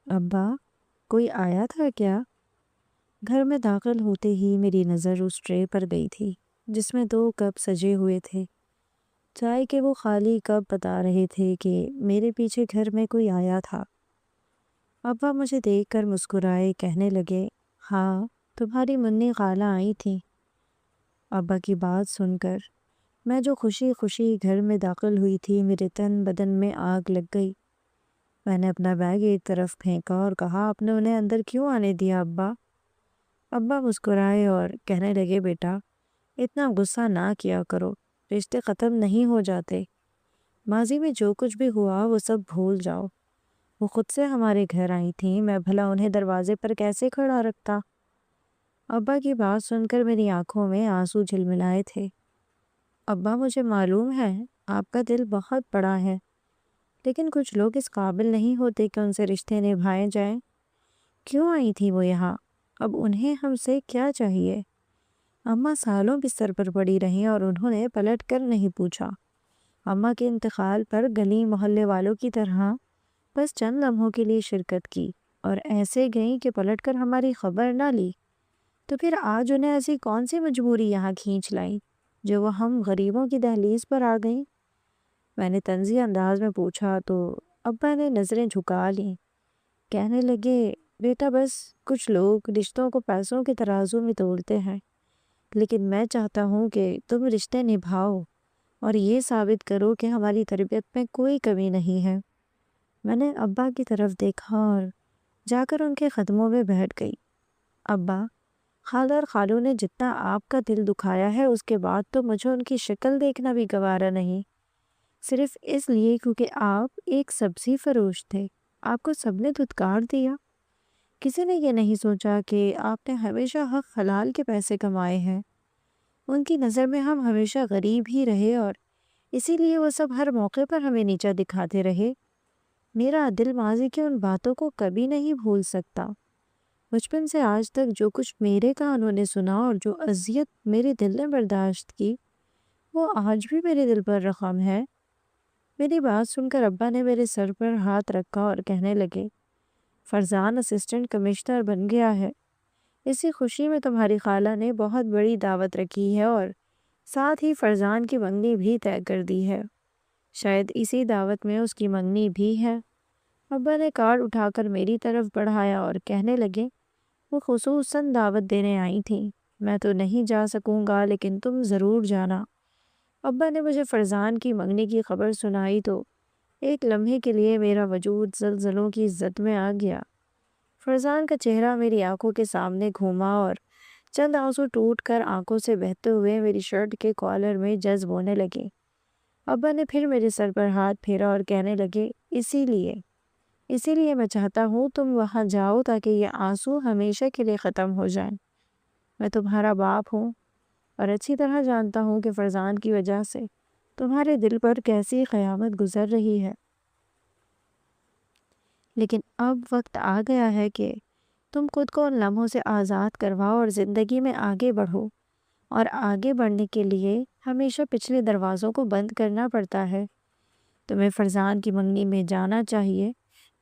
ابا، کوئی آیا تھا کیا؟ گھر میں داخل ہوتے ہی میری نظر اس ٹرے پر گئی تھی جس میں 2 کپ سجے ہوئے تھے۔ چائے کے وہ خالی کپ بتا رہے تھے کہ میرے پیچھے گھر میں کوئی آیا تھا۔ ابا مجھے دیکھ کر مسکرائے، کہنے لگے، ہاں، تمہاری منی خالہ آئی تھی۔ ابا کی بات سن کر میں جو خوشی خوشی گھر میں داخل ہوئی تھی، میرے تن بدن میں آگ لگ گئی۔ میں نے اپنا بیگ ایک طرف پھینکا اور کہا، آپ نے انہیں اندر کیوں آنے دیا ابا؟ ابا مسکرائے اور کہنے لگے، بیٹا، اتنا غصہ نہ کیا کرو، رشتے ختم نہیں ہو جاتے۔ ماضی میں جو کچھ بھی ہوا وہ سب بھول جاؤ۔ وہ خود سے ہمارے گھر آئی تھیں، میں بھلا انہیں دروازے پر کیسے کھڑا رکھتا؟ ابا کی بات سن کر میری آنکھوں میں آنسو جھلملائے تھے۔ ابا، مجھے معلوم ہے آپ کا دل بہت بڑا ہے، لیکن کچھ لوگ اس قابل نہیں ہوتے کہ ان سے رشتے نبھائے جائیں۔ کیوں آئی تھی وہ یہاں؟ اب انہیں ہم سے کیا چاہیے؟ اماں سالوں بستر پر پڑی رہیں اور انہوں نے پلٹ کر نہیں پوچھا۔ اماں کے انتقال پر گلی محلے والوں کی طرح بس چند لمحوں کے لیے شرکت کی اور ایسے گئیں کہ پلٹ کر ہماری خبر نہ لی۔ تو پھر آج انہیں ایسی کون سی مجبوری یہاں کھینچ لائی جو وہ ہم غریبوں کی دہلیز پر آ گئیں؟ میں نے طنزی انداز میں پوچھا تو ابا نے نظریں جھکا لیں، کہنے لگے، بیٹا، بس کچھ لوگ رشتوں کو پیسوں کے ترازو میں تولتے ہیں، لیکن میں چاہتا ہوں کہ تم رشتے نبھاؤ اور یہ ثابت کرو کہ ہماری تربیت میں کوئی کمی نہیں ہے۔ میں نے ابا کی طرف دیکھا اور جا کر ان کے قدموں میں بیٹھ گئی۔ ابا، خالہ اور خالو نے جتنا آپ کا دل دکھایا ہے، اس کے بعد تو مجھے ان کی شکل دیکھنا بھی گوارا نہیں، صرف اس لیے کیونکہ آپ ایک سبزی فروش تھے۔ آپ کو سب نے دھتکار دیا۔ کسی نے یہ نہیں سوچا کہ آپ نے ہمیشہ حق حلال کے پیسے کمائے ہیں۔ ان کی نظر میں ہم ہمیشہ غریب ہی رہے اور اسی لیے وہ سب ہر موقع پر ہمیں نیچا دکھاتے رہے۔ میرا دل ماضی کی ان باتوں کو کبھی نہیں بھول سکتا۔ بچپن سے آج تک جو کچھ میرے کانوں نے سنا اور جو اذیت میرے دل نے برداشت کی، وہ آج بھی میرے دل پر رقم ہے۔ میری بات سن کر ابا نے میرے سر پر ہاتھ رکھا اور کہنے لگے، فرزان اسسٹنٹ کمشنر بن گیا ہے۔ اسی خوشی میں تمہاری خالہ نے بہت بڑی دعوت رکھی ہے اور ساتھ ہی فرزان کی منگنی بھی طے کر دی ہے۔ شاید اسی دعوت میں اس کی منگنی بھی ہے۔ ابا نے کارڈ اٹھا کر میری طرف بڑھایا اور کہنے لگے، وہ خصوصاً دعوت دینے آئی تھیں۔ میں تو نہیں جا سکوں گا، لیکن تم ضرور جانا۔ ابا نے مجھے فرزان کی منگنی کی خبر سنائی تو ایک لمحے کے لیے میرا وجود زلزلوں کی زد میں آ گیا۔ فرزان کا چہرہ میری آنکھوں کے سامنے گھوما اور چند آنسو ٹوٹ کر آنکھوں سے بہتے ہوئے میری شرٹ کے کالر میں جذب ہونے لگے۔ ابا نے پھر میرے سر پر ہاتھ پھیرا اور کہنے لگے، اسی لیے میں چاہتا ہوں تم وہاں جاؤ تاکہ یہ آنسو ہمیشہ کے لیے ختم ہو جائیں۔ میں تمہارا باپ ہوں اور اچھی طرح جانتا ہوں کہ فرزان کی وجہ سے تمہارے دل پر کیسی قیامت گزر رہی ہے، لیکن اب وقت آ گیا ہے کہ تم خود کو ان لمحوں سے آزاد کرواؤ اور زندگی میں آگے بڑھو، اور آگے بڑھنے کے لیے ہمیشہ پچھلے دروازوں کو بند کرنا پڑتا ہے۔ تمہیں فرزان کی منگنی میں جانا چاہیے،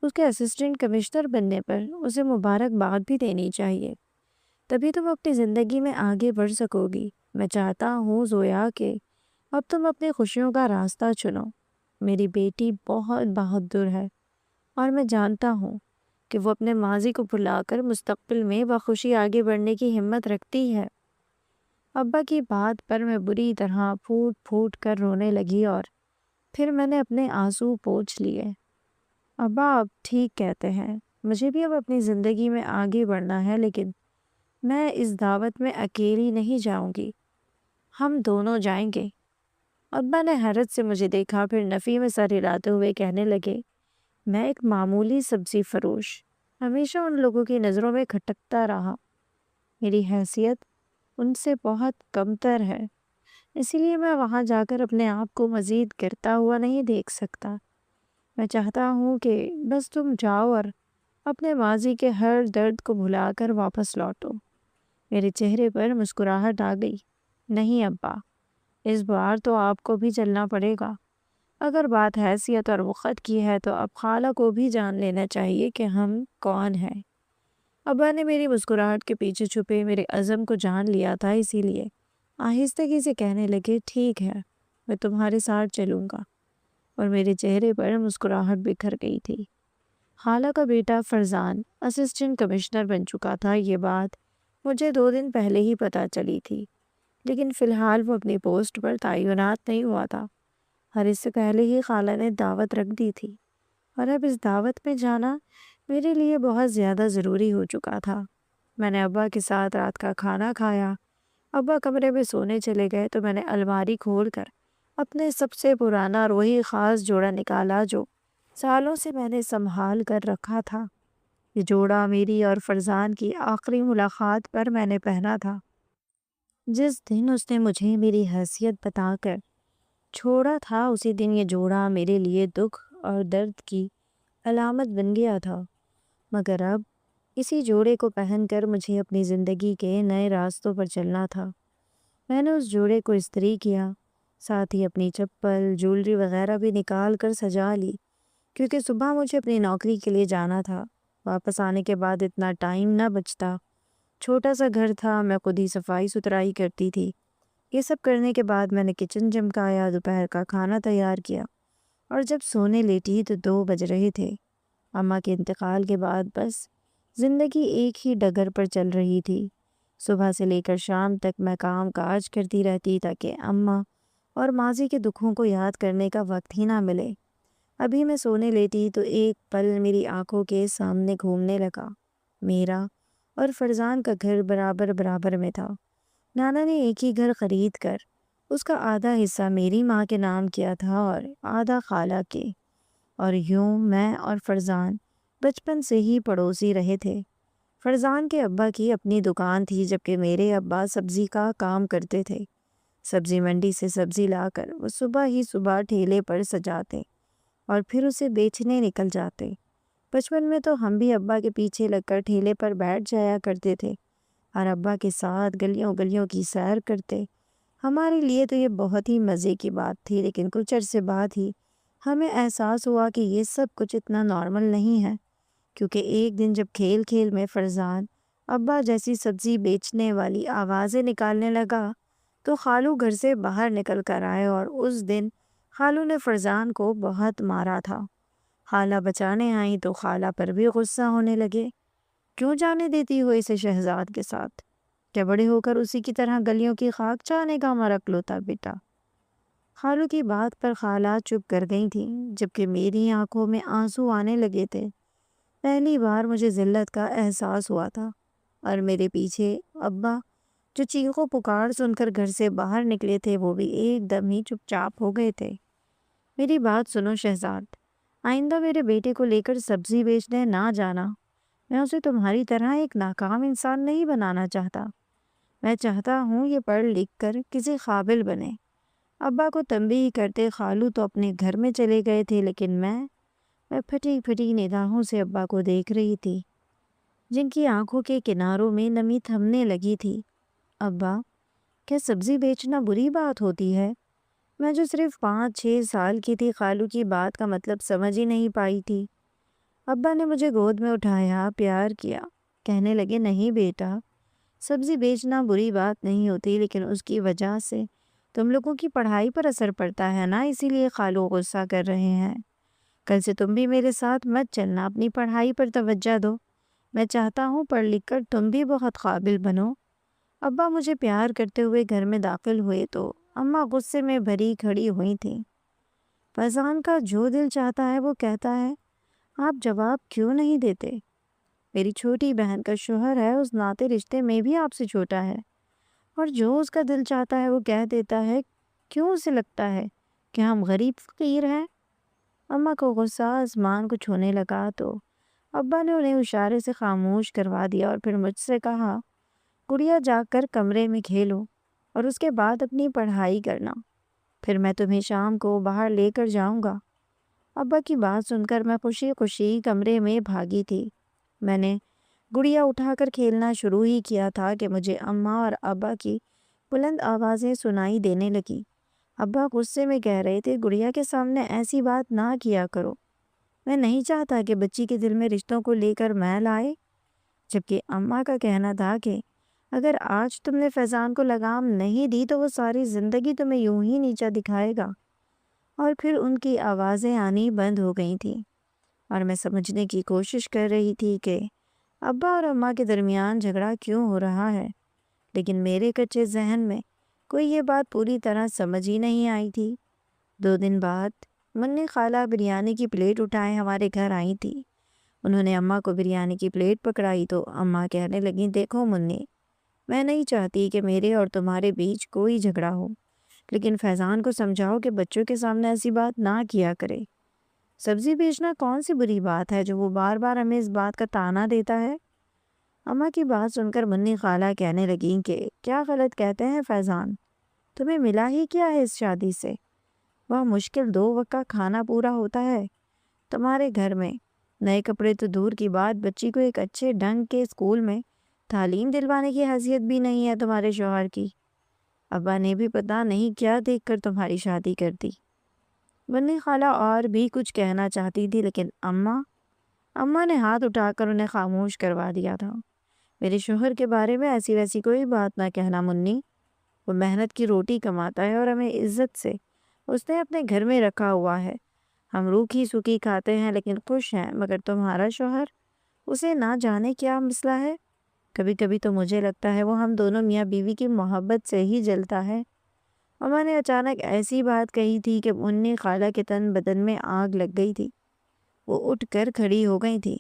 اس کے اسسٹنٹ کمشنر بننے پر اسے مبارکباد بھی دینی چاہیے، تبھی تم اپنی زندگی میں آگے بڑھ سکو گی۔ میں چاہتا ہوں زویا کہ اب تم اپنی خوشیوں کا راستہ چنو۔ میری بیٹی بہت بہادر ہے اور میں جانتا ہوں کہ وہ اپنے ماضی کو بھلا کر مستقبل میں بخوشی آگے بڑھنے کی ہمت رکھتی ہے۔ ابا کی بات پر میں بری طرح پھوٹ پھوٹ کر رونے لگی اور پھر میں نے اپنے آنسو پوچھ لیے۔ ابا، آپ ٹھیک کہتے ہیں، مجھے بھی اب اپنی زندگی میں آگے بڑھنا ہے، لیکن میں اس دعوت میں اکیلی نہیں جاؤں گی، ہم دونوں جائیں گے۔ ابا نے حیرت سے مجھے دیکھا، پھر نفی میں سر ہلاتے ہوئے کہنے لگے، میں ایک معمولی سبزی فروش ہمیشہ ان لوگوں کی نظروں میں کھٹکتا رہا۔ میری حیثیت ان سے بہت کمتر ہے، اسی لیے میں وہاں جا کر اپنے آپ کو مزید گرتا ہوا نہیں دیکھ سکتا۔ میں چاہتا ہوں کہ بس تم جاؤ اور اپنے ماضی کے ہر درد کو بھلا کر واپس لوٹو۔ میرے چہرے پر مسکراہٹ آ گئی۔ نہیں ابا، اس بار تو آپ کو بھی چلنا پڑے گا۔ اگر بات حیثیت اور وقت کی ہے تو اب خالہ کو بھی جان لینا چاہیے کہ ہم کون ہیں۔ ابا نے میری مسکراہٹ کے پیچھے چھپے میرے عزم کو جان لیا تھا، اسی لیے آہستگی سے کہنے لگے، ٹھیک ہے، میں تمہارے ساتھ چلوں گا، اور میرے چہرے پر مسکراہٹ بکھر گئی تھی۔ خالہ کا بیٹا فرزان اسسٹنٹ کمشنر بن چکا تھا، یہ بات مجھے 2 دن پہلے ہی پتہ چلی تھی، لیکن فی الحال وہ اپنی پوسٹ پر تعینات نہیں ہوا تھا، اور اس سے پہلے ہی خالہ نے دعوت رکھ دی تھی، اور اب اس دعوت میں جانا میرے لیے بہت زیادہ ضروری ہو چکا تھا۔ میں نے ابا کے ساتھ رات کا کھانا کھایا۔ ابا کمرے میں سونے چلے گئے تو میں نے الماری کھول کر اپنے سب سے پرانا اور وہی خاص جوڑا نکالا جو سالوں سے میں نے سنبھال کر رکھا تھا۔ یہ جوڑا میری اور فرزان کی آخری ملاقات پر میں نے پہنا تھا، جس دن اس نے مجھے میری حیثیت بتا کر چھوڑا تھا۔ اسی دن یہ جوڑا میرے لیے دکھ اور درد کی علامت بن گیا تھا، مگر اب اسی جوڑے کو پہن کر مجھے اپنی زندگی کے نئے راستوں پر چلنا تھا۔ میں نے اس جوڑے کو استری کیا، ساتھ ہی اپنی چپل، جولری وغیرہ بھی نکال کر سجا لی، کیونکہ صبح مجھے اپنی نوکری کے لیے جانا تھا۔ واپس آنے کے بعد اتنا ٹائم نہ بچتا۔ چھوٹا سا گھر تھا، میں خود ہی صفائی ستھرائی کرتی تھی۔ یہ سب کرنے کے بعد میں نے کچن چمکایا، دوپہر کا کھانا تیار کیا، اور جب سونے لیٹی تو 2 بج رہے تھے۔ اماں کے انتقال کے بعد بس زندگی ایک ہی ڈگر پر چل رہی تھی۔ صبح سے لے کر شام تک میں کام کاج کرتی رہتی تاکہ اماں اور ماضی کے دکھوں کو یاد کرنے کا وقت ہی نہ ملے۔ ابھی میں سونے لیٹی تو ایک پل میری آنکھوں کے سامنے گھومنے لگا۔ میرا اور فرزان کا گھر برابر برابر میں تھا۔ نانا نے ایک ہی گھر خرید کر اس کا آدھا حصہ میری ماں کے نام کیا تھا اور آدھا خالہ کے، اور یوں میں اور فرزان بچپن سے ہی پڑوسی رہے تھے۔ فرزان کے ابا کی اپنی دکان تھی، جبکہ میرے ابا سبزی کا کام کرتے تھے۔ سبزی منڈی سے سبزی لا کر وہ صبح ہی صبح ٹھیلے پر سجاتے اور پھر اسے بیچنے نکل جاتے۔ بچپن میں تو ہم بھی ابا کے پیچھے لگ کر ٹھیلے پر بیٹھ جایا کرتے تھے اور ابا کے ساتھ گلیوں گلیوں کی سیر کرتے۔ ہمارے لیے تو یہ بہت ہی مزے کی بات تھی، لیکن کچھ عرصے بعد ہی ہمیں احساس ہوا کہ یہ سب کچھ اتنا نارمل نہیں ہے، کیونکہ ایک دن جب کھیل کھیل میں فرزان ابا جیسی سبزی بیچنے والی آوازیں نکالنے لگا تو خالو گھر سے باہر نکل کر آئے، اور اس دن خالو نے فرزان کو بہت مارا تھا۔ خالہ بچانے آئیں تو خالہ پر بھی غصہ ہونے لگے، کیوں جانے دیتی ہو اسے شہزاد کے ساتھ؟ کیا بڑے ہو کر اسی کی طرح گلیوں کی خاک چاہنے کا ہمارا اکلوتا بیٹا؟ خالو کی بات پر خالہ چپ کر گئی تھیں، جبکہ میری آنکھوں میں آنسو آنے لگے تھے۔ پہلی بار مجھے ذلت کا احساس ہوا تھا، اور میرے پیچھے ابا جو چیخو پکار سن کر گھر سے باہر نکلے تھے وہ بھی ایک دم ہی چپ چاپ ہو گئے تھے۔ میری بات سنو شہزاد، آئندہ میرے بیٹے کو لے کر سبزی بیچنے نہ جانا۔ میں اسے تمہاری طرح ایک ناکام انسان نہیں بنانا چاہتا۔ میں چاہتا ہوں یہ پڑھ لکھ کر کسی قابل بنے۔ ابا کو تنبیہ کرتے خالو تو اپنے گھر میں چلے گئے تھے، لیکن میں پھٹی پھٹی نگاہوں سے ابا کو دیکھ رہی تھی، جن کی آنکھوں کے کناروں میں نمی تھمنے لگی تھی۔ ابا، کیا سبزی بیچنا بری بات ہوتی ہے؟ میں جو صرف 5-6 سال کی تھی خالو کی بات کا مطلب سمجھ ہی نہیں پائی تھی۔ ابا نے مجھے گود میں اٹھایا، پیار کیا، کہنے لگے، نہیں بیٹا، سبزی بیچنا بری بات نہیں ہوتی، لیکن اس کی وجہ سے تم لوگوں کی پڑھائی پر اثر پڑتا ہے نا، اسی لیے خالو غصہ کر رہے ہیں۔ کل سے تم بھی میرے ساتھ مت چلنا، اپنی پڑھائی پر توجہ دو۔ میں چاہتا ہوں پڑھ لکھ کر تم بھی بہت قابل بنو۔ ابا مجھے پیار کرتے ہوئے گھر میں داخل ہوئے تو اماں غصے میں بھری کھڑی ہوئی تھیں۔ فرزان کا جو دل چاہتا ہے وہ کہتا ہے، آپ جواب کیوں نہیں دیتے؟ میری چھوٹی بہن کا شوہر ہے، اس ناطے رشتے میں بھی آپ سے چھوٹا ہے، اور جو اس کا دل چاہتا ہے وہ کہہ دیتا ہے، کیوں اسے لگتا ہے کہ ہم غریب فقیر ہیں؟ اماں کو غصہ آسمان کو چھونے لگا تو ابا نے انہیں اشارے سے خاموش کروا دیا اور پھر مجھ سے کہا، گڑیا جا کر کمرے میں کھیلو اور اس کے بعد اپنی پڑھائی کرنا، پھر میں تمہیں شام کو باہر لے کر جاؤں گا۔ ابا کی بات سن کر میں خوشی خوشی کمرے میں بھاگی تھی۔ میں نے گڑیا اٹھا کر کھیلنا شروع ہی کیا تھا کہ مجھے اماں اور ابا کی بلند آوازیں سنائی دینے لگی۔ ابا غصے میں کہہ رہے تھے گڑیا کے سامنے ایسی بات نہ کیا کرو، میں نہیں چاہتا کہ بچی کے دل میں رشتوں کو لے کر میل آئے، جبکہ اماں کا کہنا تھا کہ اگر آج تم نے فیضان کو لگام نہیں دی تو وہ ساری زندگی تمہیں یوں ہی نیچا دکھائے گا۔ اور پھر ان کی آوازیں آنی بند ہو گئی تھیں اور میں سمجھنے کی کوشش کر رہی تھی کہ ابا اور اماں کے درمیان جھگڑا کیوں ہو رہا ہے، لیکن میرے کچے ذہن میں کوئی یہ بات پوری طرح سمجھ ہی نہیں آئی تھی۔ 2 دن بعد منی خالہ بریانی کی پلیٹ اٹھائے ہمارے گھر آئی تھی۔ انہوں نے اماں کو بریانی کی پلیٹ پکڑائی تو اماں کہنے لگیں، دیکھو منی، میں نہیں چاہتی کہ میرے اور تمہارے بیچ کوئی جھگڑا ہو، لیکن فیضان کو سمجھاؤ کہ بچوں کے سامنے ایسی بات نہ کیا کرے۔ سبزی بیچنا کون سی بری بات ہے جو وہ بار بار ہمیں اس بات کا طعنہ دیتا ہے؟ اماں کی بات سن کر منی خالہ کہنے لگیں کہ کیا غلط کہتے ہیں فیضان، تمہیں ملا ہی کیا ہے اس شادی سے؟ وہ مشکل 2 وقت کا کھانا پورا ہوتا ہے تمہارے گھر میں، نئے کپڑے تو دور کی بات، بچی کو ایک اچھے ڈھنگ کے اسکول میں تعلیم دلوانے کی حیثیت بھی نہیں ہے تمہارے شوہر کی۔ ابا نے بھی پتہ نہیں کیا دیکھ کر تمہاری شادی کر دی۔ منی خالہ اور بھی کچھ کہنا چاہتی تھی لیکن اماں نے ہاتھ اٹھا کر انہیں خاموش کروا دیا تھا۔ میرے شوہر کے بارے میں ایسی ویسی کوئی بات نہ کہنا منی، وہ محنت کی روٹی کماتا ہے اور ہمیں عزت سے اس نے اپنے گھر میں رکھا ہوا ہے، ہم روکھی سوکھی کھاتے ہیں لیکن خوش ہیں، مگر تمہارا شوہر، اسے نہ جانے کیا مسئلہ ہے، کبھی کبھی تو مجھے لگتا ہے وہ ہم دونوں میاں بیوی کی محبت سے ہی جلتا ہے۔ اماں نے اچانک ایسی بات کہی تھی کہ منی خالہ کے تن بدن میں آگ لگ گئی تھی، وہ اٹھ کر کھڑی ہو گئی تھی۔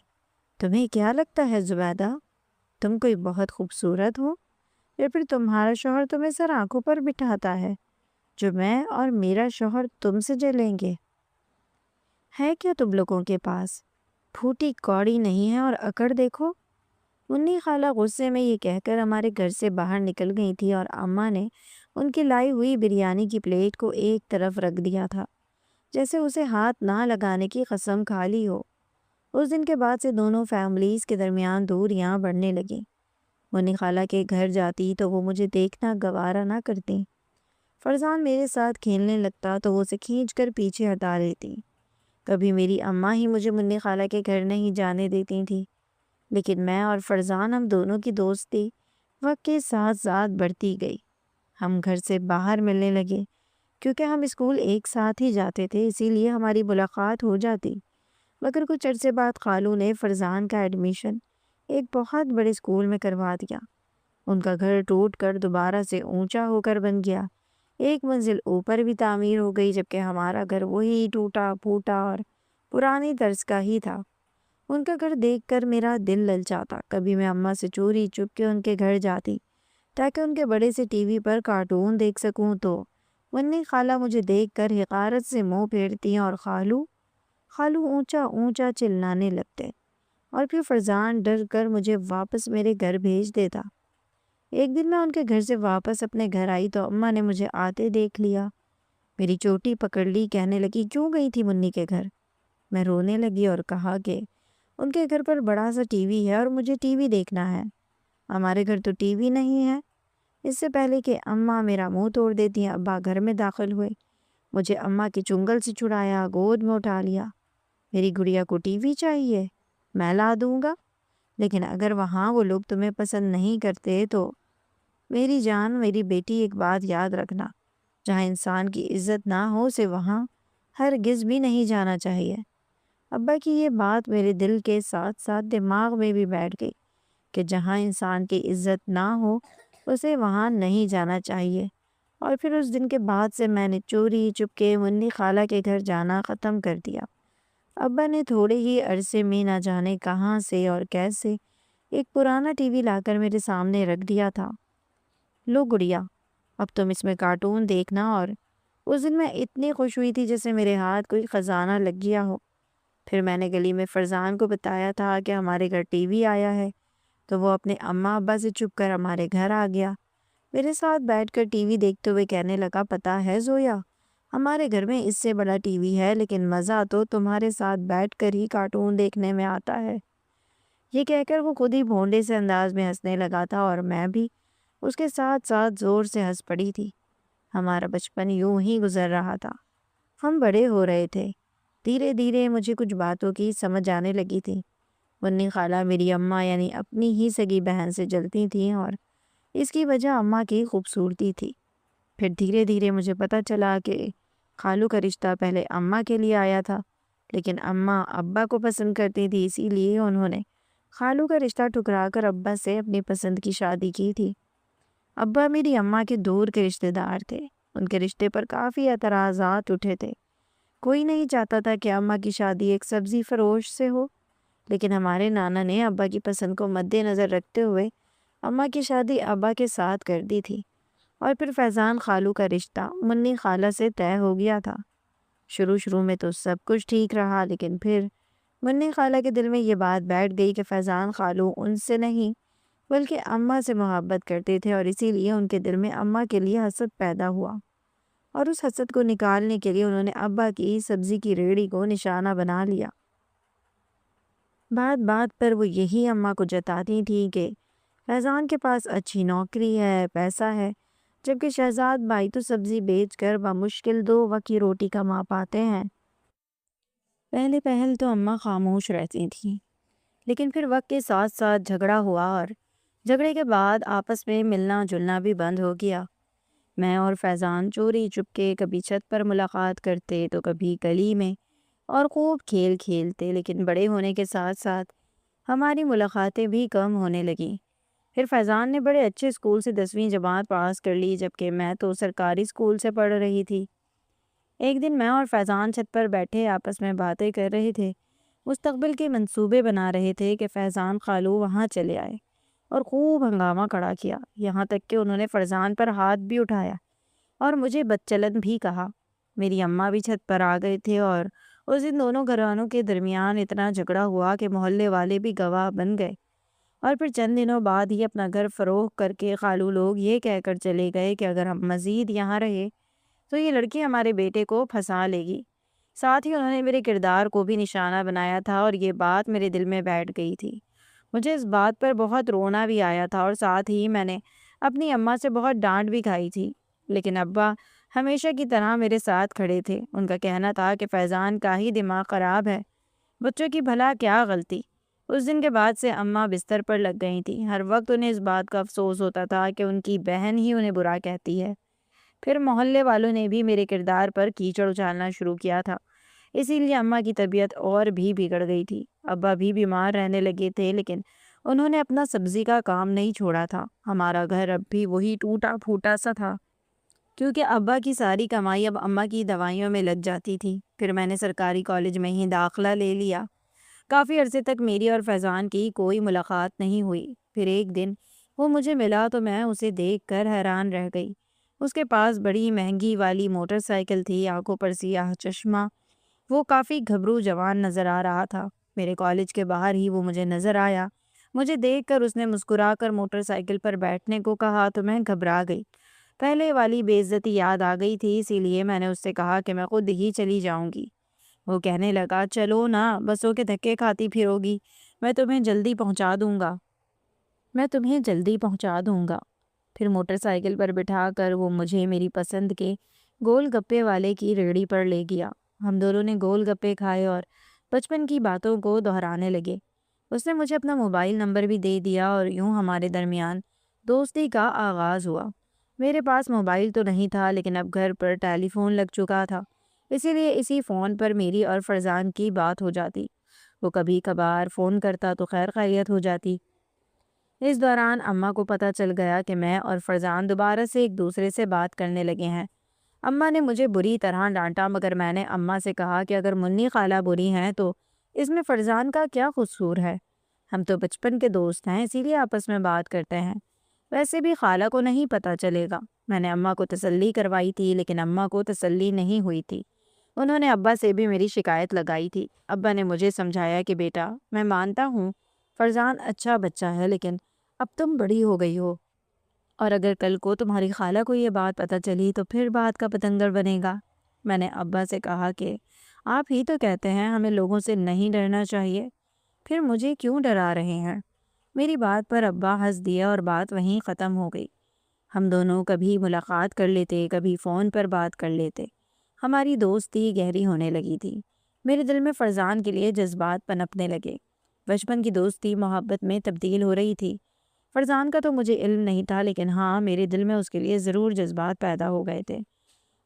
تمہیں کیا لگتا ہے زبیدہ، تم کوئی بہت خوبصورت ہو، یا پھر تمہارا شوہر تمہیں سر آنکھوں پر بٹھاتا ہے جو میں اور میرا شوہر تم سے جلیں گے؟ ہے کیا تم لوگوں کے پاس؟ پھوٹی کوڑی نہیں ہے اور اکڑ دیکھو۔ منی خالہ غصے میں یہ کہہ کر ہمارے گھر سے باہر نکل گئی تھی اور اماں نے ان کی لائی ہوئی بریانی کی پلیٹ کو ایک طرف رکھ دیا تھا، جیسے اسے ہاتھ نہ لگانے کی قسم کھا لی ہو۔ اس دن کے بعد سے دونوں فیملیز کے درمیان دوریاں بڑھنے لگیں۔ منی خالہ کے گھر جاتی تو وہ مجھے دیکھنا گوارا نہ کرتی، فرزان میرے ساتھ کھیلنے لگتا تو وہ اسے کھینچ کر پیچھے ہٹا لیتی۔ کبھی میری اماں ہی مجھے منی خالہ کے گھر نہیں جانے دیتی تھی، لیکن میں اور فرزان، ہم دونوں کی دوستی وقت کے ساتھ ساتھ بڑھتی گئی۔ ہم گھر سے باہر ملنے لگے، کیونکہ ہم اسکول ایک ساتھ ہی جاتے تھے، اسی لیے ہماری ملاقات ہو جاتی۔ مگر کچھ عرصے بعد خالو نے فرزان کا ایڈمیشن ایک بہت بڑے اسکول میں کروا دیا۔ ان کا گھر ٹوٹ کر دوبارہ سے اونچا ہو کر بن گیا، 1 منزل اوپر بھی تعمیر ہو گئی، جبکہ ہمارا گھر وہی ٹوٹا پھوٹا اور پرانی طرز کا ہی تھا۔ ان کا گھر دیکھ کر میرا دل للچاتا، کبھی میں اماں سے چوری چپ کے ان کے گھر جاتی تاکہ ان کے بڑے سے ٹی وی پر کارٹون دیکھ سکوں، تو منی خالہ مجھے دیکھ کر حقارت سے منہ پھیرتی اور خالو اونچا اونچا چلانے لگتے، اور پھر فرزان ڈر کر مجھے واپس میرے گھر بھیج دیتا۔ ایک دن میں ان کے گھر سے واپس اپنے گھر آئی تو اماں نے مجھے آتے دیکھ لیا، میری چوٹی پکڑ لی، کہنے لگی کیوں گئی تھی منی کے گھر؟ میں رونے لگی اور کہا کہ ان کے گھر پر بڑا سا ٹی وی ہے اور مجھے ٹی وی دیکھنا ہے، ہمارے گھر تو ٹی وی نہیں ہے۔ اس سے پہلے کہ اماں میرا منہ توڑ دیتی ہیں، ابا گھر میں داخل ہوئے، مجھے اماں کی چنگل سے چھڑایا، گود میں اٹھا لیا۔ میری گڑیا کو ٹی وی چاہیے، میں لا دوں گا، لیکن اگر وہاں وہ لوگ تمہیں پسند نہیں کرتے تو میری جان، میری بیٹی، ایک بات یاد رکھنا، جہاں انسان کی عزت نہ ہو اسے وہاں ہرگز بھی نہیں جانا چاہیے۔ ابا کی یہ بات میرے دل کے ساتھ ساتھ دماغ میں بھی بیٹھ گئی کہ جہاں انسان کی عزت نہ ہو اسے وہاں نہیں جانا چاہیے، اور پھر اس دن کے بعد سے میں نے چوری چپ کے منی خالہ کے گھر جانا ختم کر دیا۔ ابا نے تھوڑے ہی عرصے میں نہ جانے کہاں سے اور کیسے ایک پرانا ٹی وی لا کر میرے سامنے رکھ دیا تھا۔ لو گڑیا، اب تم اس میں کارٹون دیکھنا۔ اور اس دن میں اتنی خوش ہوئی تھی جیسے میرے ہاتھ کوئی خزانہ لگ گیا ہو۔ پھر میں نے گلی میں فرزان کو بتایا تھا کہ ہمارے گھر ٹی وی آیا ہے، تو وہ اپنے اماں ابا سے چھپ کر ہمارے گھر آ گیا، میرے ساتھ بیٹھ کر ٹی وی دیکھتے ہوئے کہنے لگا، پتہ ہے زویا، ہمارے گھر میں اس سے بڑا ٹی وی ہے، لیکن مزہ تو تمہارے ساتھ بیٹھ کر ہی کارٹون دیکھنے میں آتا ہے۔ یہ کہہ کر وہ خود ہی بھونڈے سے انداز میں ہنسنے لگا تھا اور میں بھی اس کے ساتھ ساتھ زور سے ہنس پڑی تھی۔ ہمارا بچپن یوں ہی گزر رہا تھا۔ ہم بڑے ہو رہے تھے۔ دھیرے دھیرے مجھے کچھ باتوں کی سمجھ آنے لگی تھی۔ منی خالہ میری اماں یعنی اپنی ہی سگی بہن سے جلتی تھیں اور اس کی وجہ اماں کی خوبصورتی تھی۔ پھر دھیرے دھیرے مجھے پتہ چلا کہ خالو کا رشتہ پہلے اماں کے لیے آیا تھا، لیکن اماں ابا کو پسند کرتی تھی، اسی لیے انہوں نے خالو کا رشتہ ٹھکرا کر ابا سے اپنی پسند کی شادی کی تھی۔ ابا میری اماں کے دور کے رشتہ دار تھے۔ ان کے رشتے پر کافی اعتراضات اٹھے تھے۔ کوئی نہیں چاہتا تھا کہ اماں کی شادی ایک سبزی فروش سے ہو، لیکن ہمارے نانا نے ابا کی پسند کو مد نظر رکھتے ہوئے اماں کی شادی ابا کے ساتھ کر دی تھی، اور پھر فیضان خالو کا رشتہ منی خالہ سے طے ہو گیا تھا۔ شروع میں تو سب کچھ ٹھیک رہا، لیکن پھر منی خالہ کے دل میں یہ بات بیٹھ گئی کہ فیضان خالو ان سے نہیں بلکہ اماں سے محبت کرتے تھے، اور اسی لیے ان کے دل میں اماں کے لیے حسد پیدا ہوا، اور اس حسد کو نکالنے کے لیے انہوں نے ابا کی سبزی کی ریڑھی کو نشانہ بنا لیا۔ بات بات پر وہ یہی اماں کو جتاتی تھی کہ فیضان کے پاس اچھی نوکری ہے، پیسہ ہے، جبکہ شہزاد بھائی تو سبزی بیچ کر بمشکل 2 وقت کی روٹی کما پاتے ہیں۔ پہل تو اماں خاموش رہتی تھیں، لیکن پھر وقت کے ساتھ ساتھ جھگڑا ہوا، اور جھگڑے کے بعد آپس میں ملنا جلنا بھی بند ہو گیا۔ میں اور فیضان چوری چپکے کبھی چھت پر ملاقات کرتے تو کبھی گلی میں، اور خوب کھیل کھیلتے، لیکن بڑے ہونے کے ساتھ ساتھ ہماری ملاقاتیں بھی کم ہونے لگیں۔ پھر فیضان نے بڑے اچھے اسکول سے 10ویں جماعت پاس کر لی، جبکہ میں تو سرکاری اسکول سے پڑھ رہی تھی۔ ایک دن میں اور فیضان چھت پر بیٹھے آپس میں باتیں کر رہے تھے، مستقبل کے منصوبے بنا رہے تھے کہ فیضان خالو وہاں چلے آئے اور خوب ہنگامہ کھڑا کیا، یہاں تک کہ انہوں نے فرزان پر ہاتھ بھی اٹھایا اور مجھے بدچلن بھی کہا۔ میری اماں بھی چھت پر آ گئے تھے، اور اس دن دونوں گھرانوں کے درمیان اتنا جھگڑا ہوا کہ محلے والے بھی گواہ بن گئے، اور پھر چند دنوں بعد ہی اپنا گھر فروخت کر کے خالو لوگ یہ کہہ کر چلے گئے کہ اگر ہم مزید یہاں رہے تو یہ لڑکی ہمارے بیٹے کو پھنسا لے گی۔ ساتھ ہی انہوں نے میرے کردار کو بھی نشانہ بنایا تھا، اور یہ بات میرے دل میں بیٹھ گئی تھی۔ مجھے اس بات پر بہت رونا بھی آیا تھا، اور ساتھ ہی میں نے اپنی اماں سے بہت ڈانٹ بھی کھائی تھی، لیکن ابا ہمیشہ کی طرح میرے ساتھ کھڑے تھے۔ ان کا کہنا تھا کہ فیضان کا ہی دماغ خراب ہے، بچوں کی بھلا کیا غلطی۔ اس دن کے بعد سے اماں بستر پر لگ گئی تھی۔ ہر وقت انہیں اس بات کا افسوس ہوتا تھا کہ ان کی بہن ہی انہیں برا کہتی ہے۔ پھر محلے والوں نے بھی میرے کردار پر کیچڑ اچھالنا شروع کیا تھا، اسی لیے اماں کی طبیعت اور بھی بگڑ گئی تھی۔ ابا بھی بیمار رہنے لگے تھے، لیکن انہوں نے اپنا سبزی کا کام نہیں چھوڑا تھا۔ ہمارا گھر اب بھی وہی ٹوٹا پھوٹا سا تھا، کیونکہ ابا کی ساری کمائی اب اماں کی دوائیوں میں لگ جاتی تھی۔ پھر میں نے سرکاری کالج میں ہی داخلہ لے لیا۔ کافی عرصے تک میری اور فیضان کی کوئی ملاقات نہیں ہوئی۔ پھر ایک دن وہ مجھے ملا تو میں اسے دیکھ کر حیران رہ گئی۔ اس کے پاس بڑی مہنگی والی موٹر سائیکل تھی، آنکھوں پر سیاہ چشمہ۔ وہ کافی گھبرو جوان نظر آ رہا تھا۔ میرے کالج کے باہر ہی وہ مجھے نظر آیا۔ مجھے دیکھ کر اس نے مسکرا کر موٹر سائیکل پر بیٹھنے کو کہا تو میں گھبرا گئی۔ پہلے والی بے عزتی یاد آ گئی تھی، اسی لیے میں نے اس سے کہا کہ میں خود ہی چلی جاؤں گی۔ وہ کہنے لگا، چلو نا، بسوں کے دھکے کھاتی پھرو گی، میں تمہیں جلدی پہنچا دوں گا۔ پھر موٹر سائیکل پر بٹھا کر وہ مجھے میری پسند کے گول گپے والے کی ریڑھی پر لے گیا۔ ہم دونوں نے گول گپے کھائے اور بچپن کی باتوں کو دہرانے لگے۔ اس نے مجھے اپنا موبائل نمبر بھی دے دیا، اور یوں ہمارے درمیان دوستی کا آغاز ہوا۔ میرے پاس موبائل تو نہیں تھا، لیکن اب گھر پر ٹیلی فون لگ چکا تھا، اسی لیے اسی فون پر میری اور فرزان کی بات ہو جاتی۔ وہ کبھی کبھار فون کرتا تو خیر خیریت ہو جاتی۔ اس دوران اماں کو پتہ چل گیا کہ میں اور فرزان دوبارہ سے ایک دوسرے سے بات کرنے لگے ہیں۔ اماں نے مجھے بری طرح ڈانٹا، مگر میں نے اماں سے کہا کہ اگر منی خالہ بری ہیں تو اس میں فرزان کا کیا قصور ہے؟ ہم تو بچپن کے دوست ہیں، اسی لیے آپس میں بات کرتے ہیں، ویسے بھی خالہ کو نہیں پتہ چلے گا۔ میں نے اماں کو تسلی کروائی تھی، لیکن اماں کو تسلی نہیں ہوئی تھی۔ انہوں نے ابا سے بھی میری شکایت لگائی تھی۔ ابا نے مجھے سمجھایا کہ بیٹا، میں مانتا ہوں فرزان اچھا بچہ ہے، لیکن اب تم بڑی ہو گئی ہو، اور اگر کل کو تمہاری خالہ کو یہ بات پتہ چلی تو پھر بات کا پتنگڑ بنے گا۔ میں نے ابا سے کہا کہ آپ ہی تو کہتے ہیں ہمیں لوگوں سے نہیں ڈرنا چاہیے، پھر مجھے کیوں ڈرا رہے ہیں؟ میری بات پر ابا ہنس دیا اور بات وہیں ختم ہو گئی۔ ہم دونوں کبھی ملاقات کر لیتے، کبھی فون پر بات کر لیتے۔ ہماری دوستی گہری ہونے لگی تھی۔ میرے دل میں فرزان کے لیے جذبات پنپنے لگے۔ بچپن کی دوستی محبت میں تبدیل ہو رہی تھی۔ فرزان کا تو مجھے علم نہیں تھا، لیکن ہاں، میرے دل میں اس کے لیے ضرور جذبات پیدا ہو گئے تھے،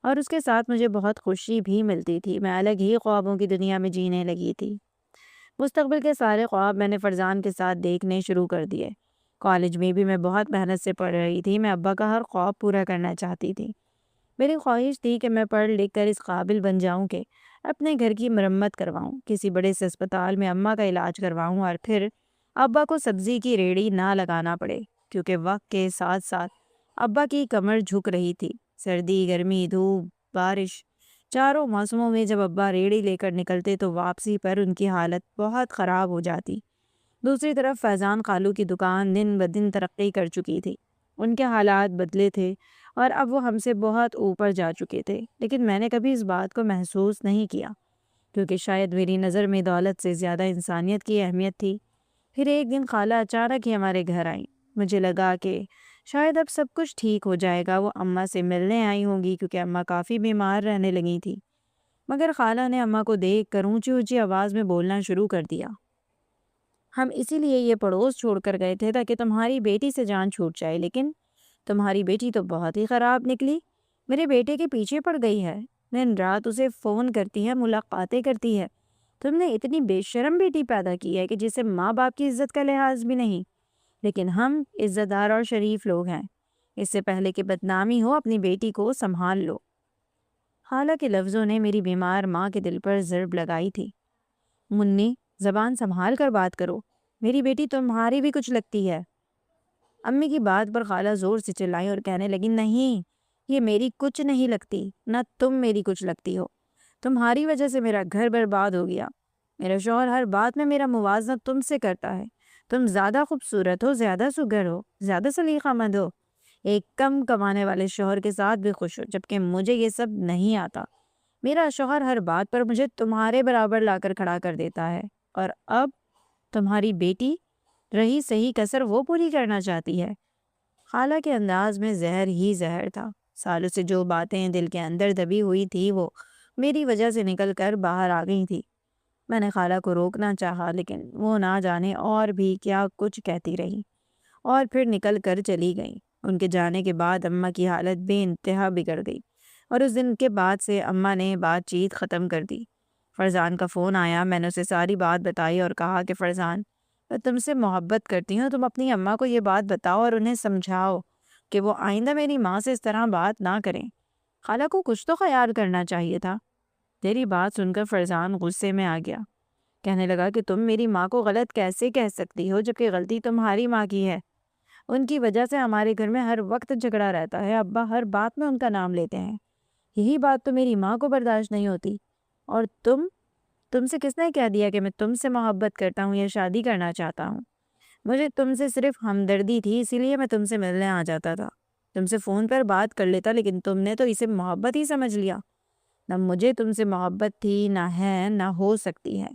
اور اس کے ساتھ مجھے بہت خوشی بھی ملتی تھی۔ میں الگ ہی خوابوں کی دنیا میں جینے لگی تھی۔ مستقبل کے سارے خواب میں نے فرزان کے ساتھ دیکھنے شروع کر دیے۔ کالج میں بھی میں بہت محنت سے پڑھ رہی تھی۔ میں ابا کا ہر خواب پورا کرنا چاہتی تھی۔ میری خواہش تھی کہ میں پڑھ لکھ کر اس قابل بن جاؤں کہ اپنے گھر کی مرمت کرواؤں، کسی بڑے سے اسپتال میں اماں کا علاج کرواؤں، اور پھر ابا کو سبزی کی ریڑھی نہ لگانا پڑے، کیونکہ وقت کے ساتھ ساتھ ابا کی کمر جھک رہی تھی۔ سردی، گرمی، دھوپ، بارش، چاروں موسموں میں جب ابا ریڑھی لے کر نکلتے تو واپسی پر ان کی حالت بہت خراب ہو جاتی۔ دوسری طرف فیضان خالو کی دکان دن بدن ترقی کر چکی تھی۔ ان کے حالات بدلے تھے اور اب وہ ہم سے بہت اوپر جا چکے تھے، لیکن میں نے کبھی اس بات کو محسوس نہیں کیا، کیونکہ شاید میری نظر میں دولت سے زیادہ انسانیت کی اہمیت تھی۔ پھر ایک دن خالہ اچانک ہی ہمارے گھر آئیں۔ مجھے لگا کہ شاید اب سب کچھ ٹھیک ہو جائے گا۔ وہ اماں سے ملنے آئی ہوں گی، کیونکہ اماں کافی بیمار رہنے لگی تھی۔ مگر خالہ نے اماں کو دیکھ کر اونچی اونچی آواز میں بولنا شروع کر دیا، ہم اسی لیے یہ پڑوس چھوڑ کر گئے تھے تاکہ تمہاری بیٹی سے جان چھوٹ جائے، لیکن تمہاری بیٹی تو بہت ہی خراب نکلی۔ میرے بیٹے کے پیچھے پڑ گئی ہے، دن رات اسے فون کرتی ہے، ملاقاتیں کرتی ہے۔ تم نے اتنی بے شرم بیٹی پیدا کی ہے کہ جسے ماں باپ کی عزت کا لحاظ بھی نہیں۔ لیکن ہم عزت دار اور شریف لوگ ہیں، اس سے پہلے کہ بدنامی ہو اپنی بیٹی کو سنبھال لو۔ خالہ کے لفظوں نے میری بیمار ماں کے دل پر ضرب لگائی تھی۔ منی، زبان سنبھال کر بات کرو، میری بیٹی تمہاری بھی کچھ لگتی ہے۔ امی کی بات پر خالہ زور سے چلائی اور کہنے لگی، نہیں، یہ میری کچھ نہیں لگتی، نہ تم میری کچھ لگتی ہو۔ تمہاری وجہ سے میرا گھر برباد ہو گیا۔ میرا شوہر ہر بات میں میرا موازنہ تم سے کرتا ہے۔ تم زیادہ خوبصورت ہو، زیادہ سگر ہو، زیادہ سلیقہ مند ہو، ایک کم کمانے والے شوہر کے ساتھ بھی خوش ہو، جبکہ مجھے یہ سب نہیں آتا۔ میرا شوہر ہر بات پر مجھے تمہارے برابر لا کر کھڑا کر دیتا ہے، اور اب تمہاری بیٹی رہی صحیح کسر وہ پوری کرنا چاہتی ہے۔ خالہ کے انداز میں زہر ہی زہر تھا۔ سالوں سے جو باتیں دل کے اندر دبی ہوئی تھی وہ میری وجہ سے نکل کر باہر آ گئی تھی۔ میں نے خالہ کو روکنا چاہا، لیکن وہ نہ جانے اور بھی کیا کچھ کہتی رہی، اور پھر نکل کر چلی گئی۔ ان کے جانے کے بعد اماں کی حالت بے انتہا بگڑ گئی، اور اس دن کے بعد سے اماں نے بات چیت ختم کر دی۔ فرزان کا فون آیا، میں نے اسے ساری بات بتائی اور کہا کہ فرزان، میں تم سے محبت کرتی ہوں، تم اپنی اماں کو یہ بات بتاؤ اور انہیں سمجھاؤ کہ وہ آئندہ میری ماں سے اس طرح بات نہ کریں۔ خالہ کو کچھ تو خیال کرنا چاہیے تھا۔ تیری بات سن کر فرزان غصے میں آ گیا، کہنے لگا کہ تم میری ماں کو غلط کیسے کہہ سکتی ہو، جبکہ غلطی تمہاری ماں کی ہے۔ ان کی وجہ سے ہمارے گھر میں ہر وقت جھگڑا رہتا ہے، ابا ہر بات میں ان کا نام لیتے ہیں۔ یہی بات تو میری ماں کو برداشت نہیں ہوتی۔ اور تم سے کس نے کہہ دیا کہ میں تم سے محبت کرتا ہوں یا شادی کرنا چاہتا ہوں؟ مجھے تم سے صرف ہمدردی تھی، اسی لیے میں تم سے ملنے آ جاتا تھا، تم سے فون پر بات کر لیتا، لیکن تم نے تو اسے محبت ہی سمجھ لیا۔ نہ مجھے تم سے محبت تھی، نہ ہے، نہ ہو سکتی ہے۔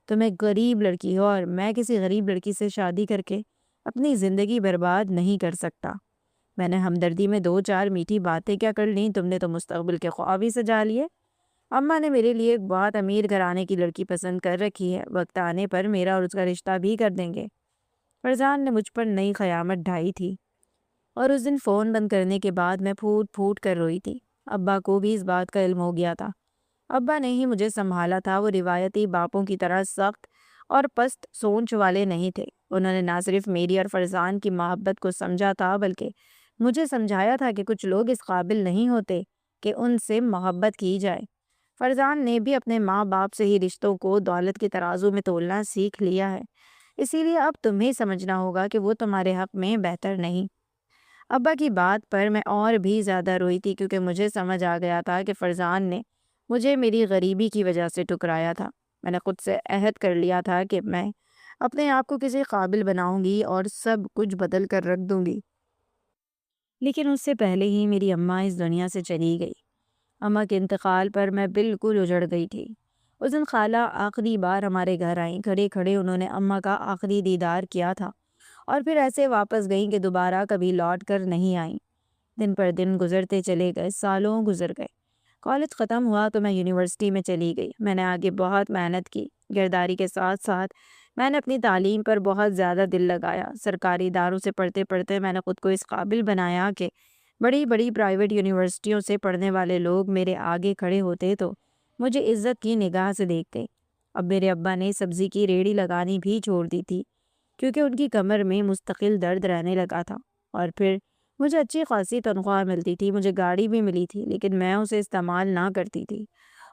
تم ایک غریب لڑکی ہو، اور میں کسی غریب لڑکی سے شادی کر کے اپنی زندگی برباد نہیں کر سکتا۔ میں نے ہمدردی میں دو چار میٹھی باتیں کیا کر لیں، تم نے تو مستقبل کے خواب ہی سجا لیے۔ اماں نے میرے لیے ایک بہت امیر گھرانے کی لڑکی پسند کر رکھی ہے، وقت آنے پر میرا اور اس کا رشتہ بھی کر دیں گے۔ فرزان نے مجھ پر نئی قیامت ڈھائی تھی، اور اس دن فون بند کرنے کے بعد میں پھوٹ پھوٹ کر روئی تھی۔ ابا کو بھی اس بات کا علم ہو گیا تھا۔ ابا نے ہی مجھے سنبھالا تھا۔ وہ روایتی باپوں کی طرح سخت اور پست سوچ والے نہیں تھے۔ انہوں نے نہ صرف میری اور فرزان کی محبت کو سمجھا تھا، بلکہ مجھے سمجھایا تھا کہ کچھ لوگ اس قابل نہیں ہوتے کہ ان سے محبت کی جائے۔ فرزان نے بھی اپنے ماں باپ سے ہی رشتوں کو دولت کے ترازو میں تولنا سیکھ لیا ہے، اسی لیے اب تمہیں سمجھنا ہوگا کہ وہ تمہارے حق میں بہتر نہیں۔ ابا کی بات پر میں اور بھی زیادہ روئی تھی، کیونکہ مجھے سمجھ آ گیا تھا کہ فرزان نے مجھے میری غریبی کی وجہ سے ٹکرایا تھا۔ میں نے خود سے عہد کر لیا تھا کہ میں اپنے آپ کو کسی قابل بناؤں گی اور سب کچھ بدل کر رکھ دوں گی، لیکن اس سے پہلے ہی میری اماں اس دنیا سے چلی گئی۔ اماں کے انتقال پر میں بالکل اجڑ گئی تھی۔ اس دن خالہ آخری بار ہمارے گھر آئیں۔ کھڑے کھڑے انہوں نے اماں کا آخری دیدار کیا تھا، اور پھر ایسے واپس گئیں کہ دوبارہ کبھی لوٹ کر نہیں آئیں۔ دن پر دن گزرتے چلے گئے، سالوں گزر گئے۔ کالج ختم ہوا تو میں یونیورسٹی میں چلی گئی۔ میں نے آگے بہت محنت کی، گرداری کے ساتھ ساتھ میں نے اپنی تعلیم پر بہت زیادہ دل لگایا۔ سرکاری اداروں سے پڑھتے پڑھتے میں نے خود کو اس قابل بنایا کہ بڑی بڑی پرائیویٹ یونیورسٹیوں سے پڑھنے والے لوگ میرے آگے کھڑے ہوتے تو مجھے عزت کی نگاہ سے دیکھتے۔ اب میرے ابا نے سبزی کی ریڑھی لگانی بھی چھوڑ دی تھی کیونکہ ان کی کمر میں مستقل درد رہنے لگا تھا، اور پھر مجھے اچھی خاصی تنخواہ ملتی تھی، مجھے گاڑی بھی ملی تھی، لیکن میں اسے استعمال نہ کرتی تھی۔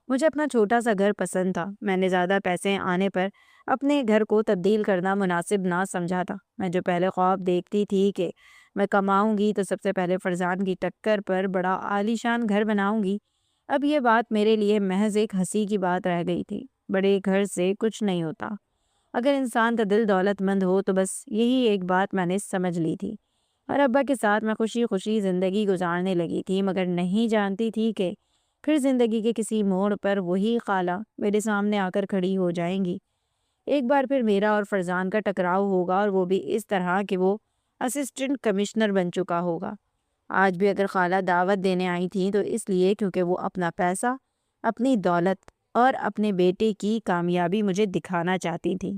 مجھے اپنا چھوٹا سا گھر پسند تھا۔ میں نے زیادہ پیسے آنے پر اپنے گھر کو تبدیل کرنا مناسب نہ سمجھا تھا۔ میں جو پہلے خواب دیکھتی تھی کہ میں کماؤں گی تو سب سے پہلے فرزان کی ٹکر پر بڑا عالیشان گھر بناؤں گی، اب یہ بات میرے لیے محض ایک ہنسی کی بات رہ گئی تھی۔ بڑے گھر سے کچھ نہیں ہوتا، اگر انسان کا دل دولت مند ہو تو بس یہی ایک بات میں نے سمجھ لی تھی، اور ابا کے ساتھ میں خوشی خوشی زندگی گزارنے لگی تھی، مگر نہیں جانتی تھی کہ پھر زندگی کے کسی موڑ پر وہی خالہ میرے سامنے آ کر کھڑی ہو جائیں گی۔ ایک بار پھر میرا اور فرزان کا ٹکراؤ ہوگا، اور وہ بھی اس طرح کہ وہ اسسٹنٹ کمشنر بن چکا ہوگا۔ آج بھی اگر خالہ دعوت دینے آئی تھیں تو اس لیے کیونکہ وہ اپنا پیسہ، اپنی دولت اور اپنے بیٹے کی کامیابی مجھے دکھانا چاہتی تھیں۔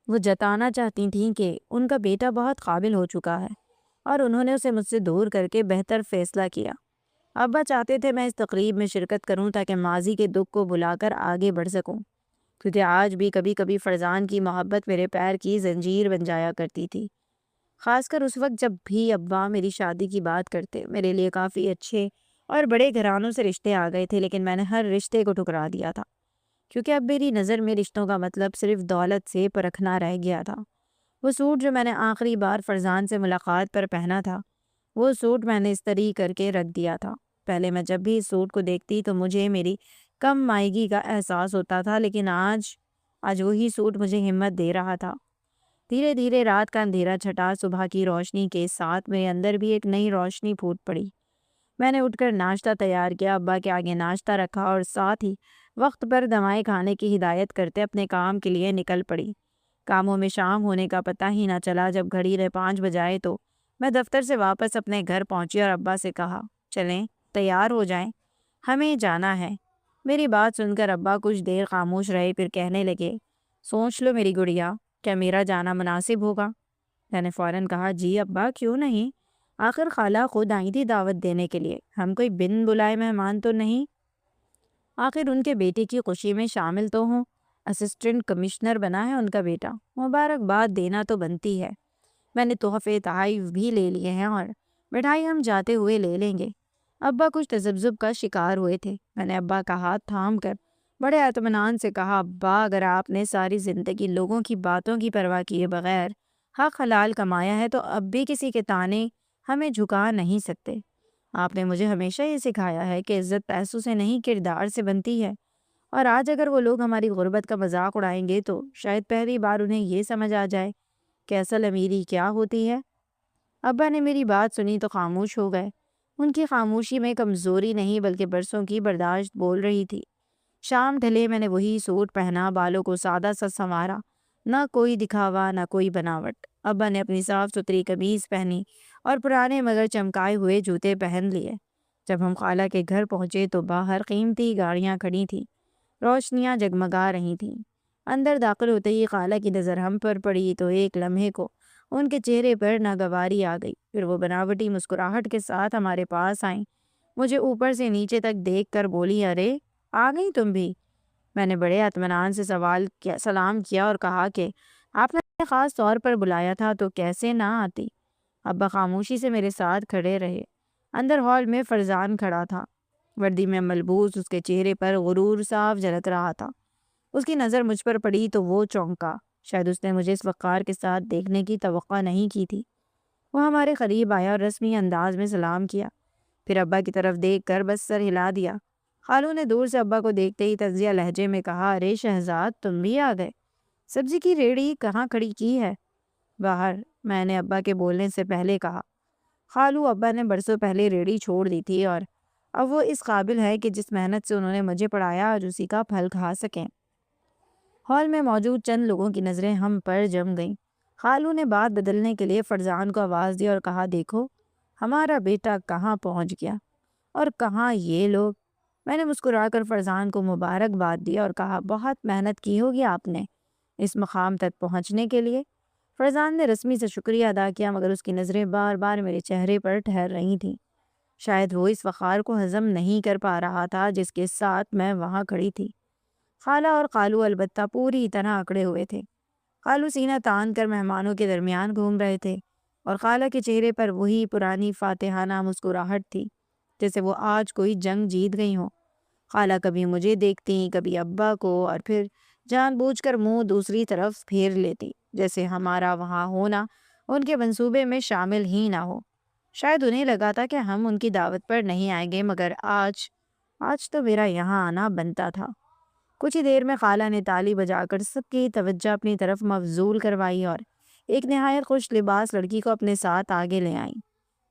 وہ جتانا چاہتی تھیں کہ ان کا بیٹا بہت قابل ہو چکا ہے، اور انہوں نے اسے مجھ سے دور کر کے بہتر فیصلہ کیا۔ ابا چاہتے تھے میں اس تقریب میں شرکت کروں تاکہ ماضی کے دکھ کو بھلا کر آگے بڑھ سکوں، کیونکہ آج بھی کبھی کبھی فرزان کی محبت میرے پیر کی زنجیر بن جایا کرتی تھی، خاص کر اس وقت جب بھی ابا میری شادی کی بات کرتے۔ میرے لیے کافی اچھے اور بڑے گھرانوں سے رشتے آ گئے تھے، لیکن میں نے ہر رشتے کو ٹھکرا دیا تھا، کیونکہ اب میری نظر میں رشتوں کا مطلب صرف دولت سے پرکھنا رہ گیا تھا۔ وہ سوٹ جو میں نے آخری بار فرزان سے ملاقات پر پہنا تھا، وہ سوٹ میں نے استری کر کے رکھ دیا تھا۔ پہلے میں جب بھی اس سوٹ کو دیکھتی تو مجھے میری کم مائیگی کا احساس ہوتا تھا، لیکن آج وہی سوٹ مجھے ہمت دے رہا تھا۔ دھیرے دھیرے رات کا اندھیرا چھٹا، صبح کی روشنی کے ساتھ میرے اندر بھی ایک نئی روشنی پھوٹ پڑی۔ میں نے اٹھ کر ناشتہ تیار کیا، ابا کے آگے ناشتہ رکھا اور ساتھ ہی وقت پر دمائے کھانے کی ہدایت کرتے اپنے کام کے لیے نکل پڑی۔ کاموں میں شام ہونے کا پتہ ہی نہ چلا۔ جب گھڑی نے 5 بجائے تو میں دفتر سے واپس اپنے گھر پہنچی اور ابا سے کہا، چلیں تیار ہو جائیں، ہمیں جانا ہے۔ میری بات سن کر ابا کچھ دیر خاموش رہے، پھر کہنے لگے، سوچ لو میری گڑیا، کیا میرا جانا مناسب ہوگا؟ میں نے فوراً کہا، جی ابا کیوں نہیں، آخر خالہ خود آئی تھی دعوت دینے کے لیے، ہم کوئی بن بلائے مہمان تو نہیں، آخر ان کے بیٹے کی خوشی میں شامل تو ہوں، اسسٹنٹ کمشنر بنا ہے ان کا بیٹا، مبارکباد دینا تو بنتی ہے۔ میں نے تحفے تحائف بھی لے لیے ہیں اور مٹھائی ہم جاتے ہوئے لے لیں گے۔ ابا کچھ تذبذب کا شکار ہوئے تھے۔ میں نے ابا کا ہاتھ تھام کر بڑے اطمینان سے کہا، ابا اگر آپ نے ساری زندگی لوگوں کی باتوں کی پرواہ کیے بغیر حق حلال کمایا ہے تو اب بھی کسی کے تانے ہمیں جھکا نہیں سکتے۔ آپ نے مجھے ہمیشہ یہ سکھایا ہے کہ عزت پیسوں سے نہیں کردار سے بنتی ہے، اور آج اگر وہ لوگ ہماری غربت کا مذاق اڑائیں گے تو شاید پہلی بار انہیں یہ سمجھ آ جائے کہ اصل امیری کیا ہوتی ہے۔ ابا نے میری بات سنی تو خاموش ہو گئے۔ ان کی خاموشی میں کمزوری نہیں بلکہ برسوں کی برداشت بول رہی تھی۔ شام ڈھلے میں نے وہی سوٹ پہنا، بالوں کو سادہ سا سنوارا، نہ کوئی دکھاوا نہ کوئی بناوٹ۔ ابا نے اپنی صاف ستھری قمیض پہنی اور پرانے مگر چمکائے ہوئے جوتے پہن لیے۔ جب ہم خالہ کے گھر پہنچے تو باہر قیمتی گاڑیاں کھڑی تھیں، روشنیاں جگمگا رہی تھیں۔ اندر داخل ہوتے ہی خالہ کی نظر ہم پر پڑی تو ایک لمحے کو ان کے چہرے پر ناگواری آ گئی، پھر وہ بناوٹی مسکراہٹ کے ساتھ ہمارے پاس آئیں، مجھے اوپر سے نیچے تک دیکھ کر بولی، ارے آ گئی تم بھی؟ میں نے بڑے اطمینان سے سلام کیا اور کہا کہ آپ نے خاص طور پر بلایا تھا تو کیسے نہ آتی۔ ابا خاموشی سے میرے ساتھ کھڑے رہے۔ اندر ہال میں فرزان کھڑا تھا، وردی میں ملبوس، اس کے چہرے پر غرور صاف جھلک رہا تھا۔ اس کی نظر مجھ پر پڑی تو وہ چونکا، شاید اس نے مجھے اس وقار کے ساتھ دیکھنے کی توقع نہیں کی تھی۔ وہ ہمارے قریب آیا اور رسمی انداز میں سلام کیا، پھر ابا کی طرف دیکھ کر بس سر ہلا دیا۔ خالو نے دور سے ابا کو دیکھتے ہی طنزیہ لہجے میں کہا، ارے شہزاد تم بھی آ گئے، سبزی کی ریڑھی کہاں کھڑی کی ہے؟ باہر، میں نے ابا کے بولنے سے پہلے کہا۔ خالو ابا نے برسوں پہلے ریڑھی چھوڑ دی تھی اور اب وہ اس قابل ہے کہ جس محنت سے انہوں نے مجھے پڑھایا آج اسی کا پھل کھا سکیں۔ ہال میں موجود چند لوگوں کی نظریں ہم پر جم گئیں۔ خالو نے بات بدلنے کے لیے فرزان کو آواز دی اور کہا، دیکھو ہمارا بیٹا کہاں پہنچ گیا اور کہاں یہ لوگ؟ میں نے مسکرا کر فرزان کو مبارکباد دی اور کہا بہت محنت کی ہوگی آپ نے اس مقام تک پہنچنے کے لیے۔ فرزان نے رسمی سے شکریہ ادا کیا مگر اس کی نظریں بار بار میرے چہرے پر ٹھہر رہی تھیں۔ شاید وہ اس وقار کو ہضم نہیں کر پا رہا تھا جس کے ساتھ میں وہاں کھڑی تھی۔ خالہ اور خالو البتہ پوری طرح اکڑے ہوئے تھے۔ خالو سینہ تان کر مہمانوں کے درمیان گھوم رہے تھے اور خالہ کے چہرے پر وہی پرانی فاتحانہ مسکراہٹ تھی جیسے وہ آج کوئی جنگ جیت گئی ہوں۔ خالہ کبھی مجھے دیکھتی، کبھی ابا کو، اور پھر جان بوجھ کر منہ دوسری طرف پھیر لیتی جیسے ہمارا وہاں ہونا ان کے منصوبے میں شامل ہی نہ ہو۔ شاید انہیں لگا تھا کہ ہم ان کی دعوت پر نہیں آئیں گے مگر آج تو میرا یہاں آنا بنتا تھا۔ کچھ ہی دیر میں خالہ نے تالی بجا کر سب کی توجہ اپنی طرف مبذول کروائی اور ایک نہایت خوش لباس لڑکی کو اپنے ساتھ آگے لے آئیں۔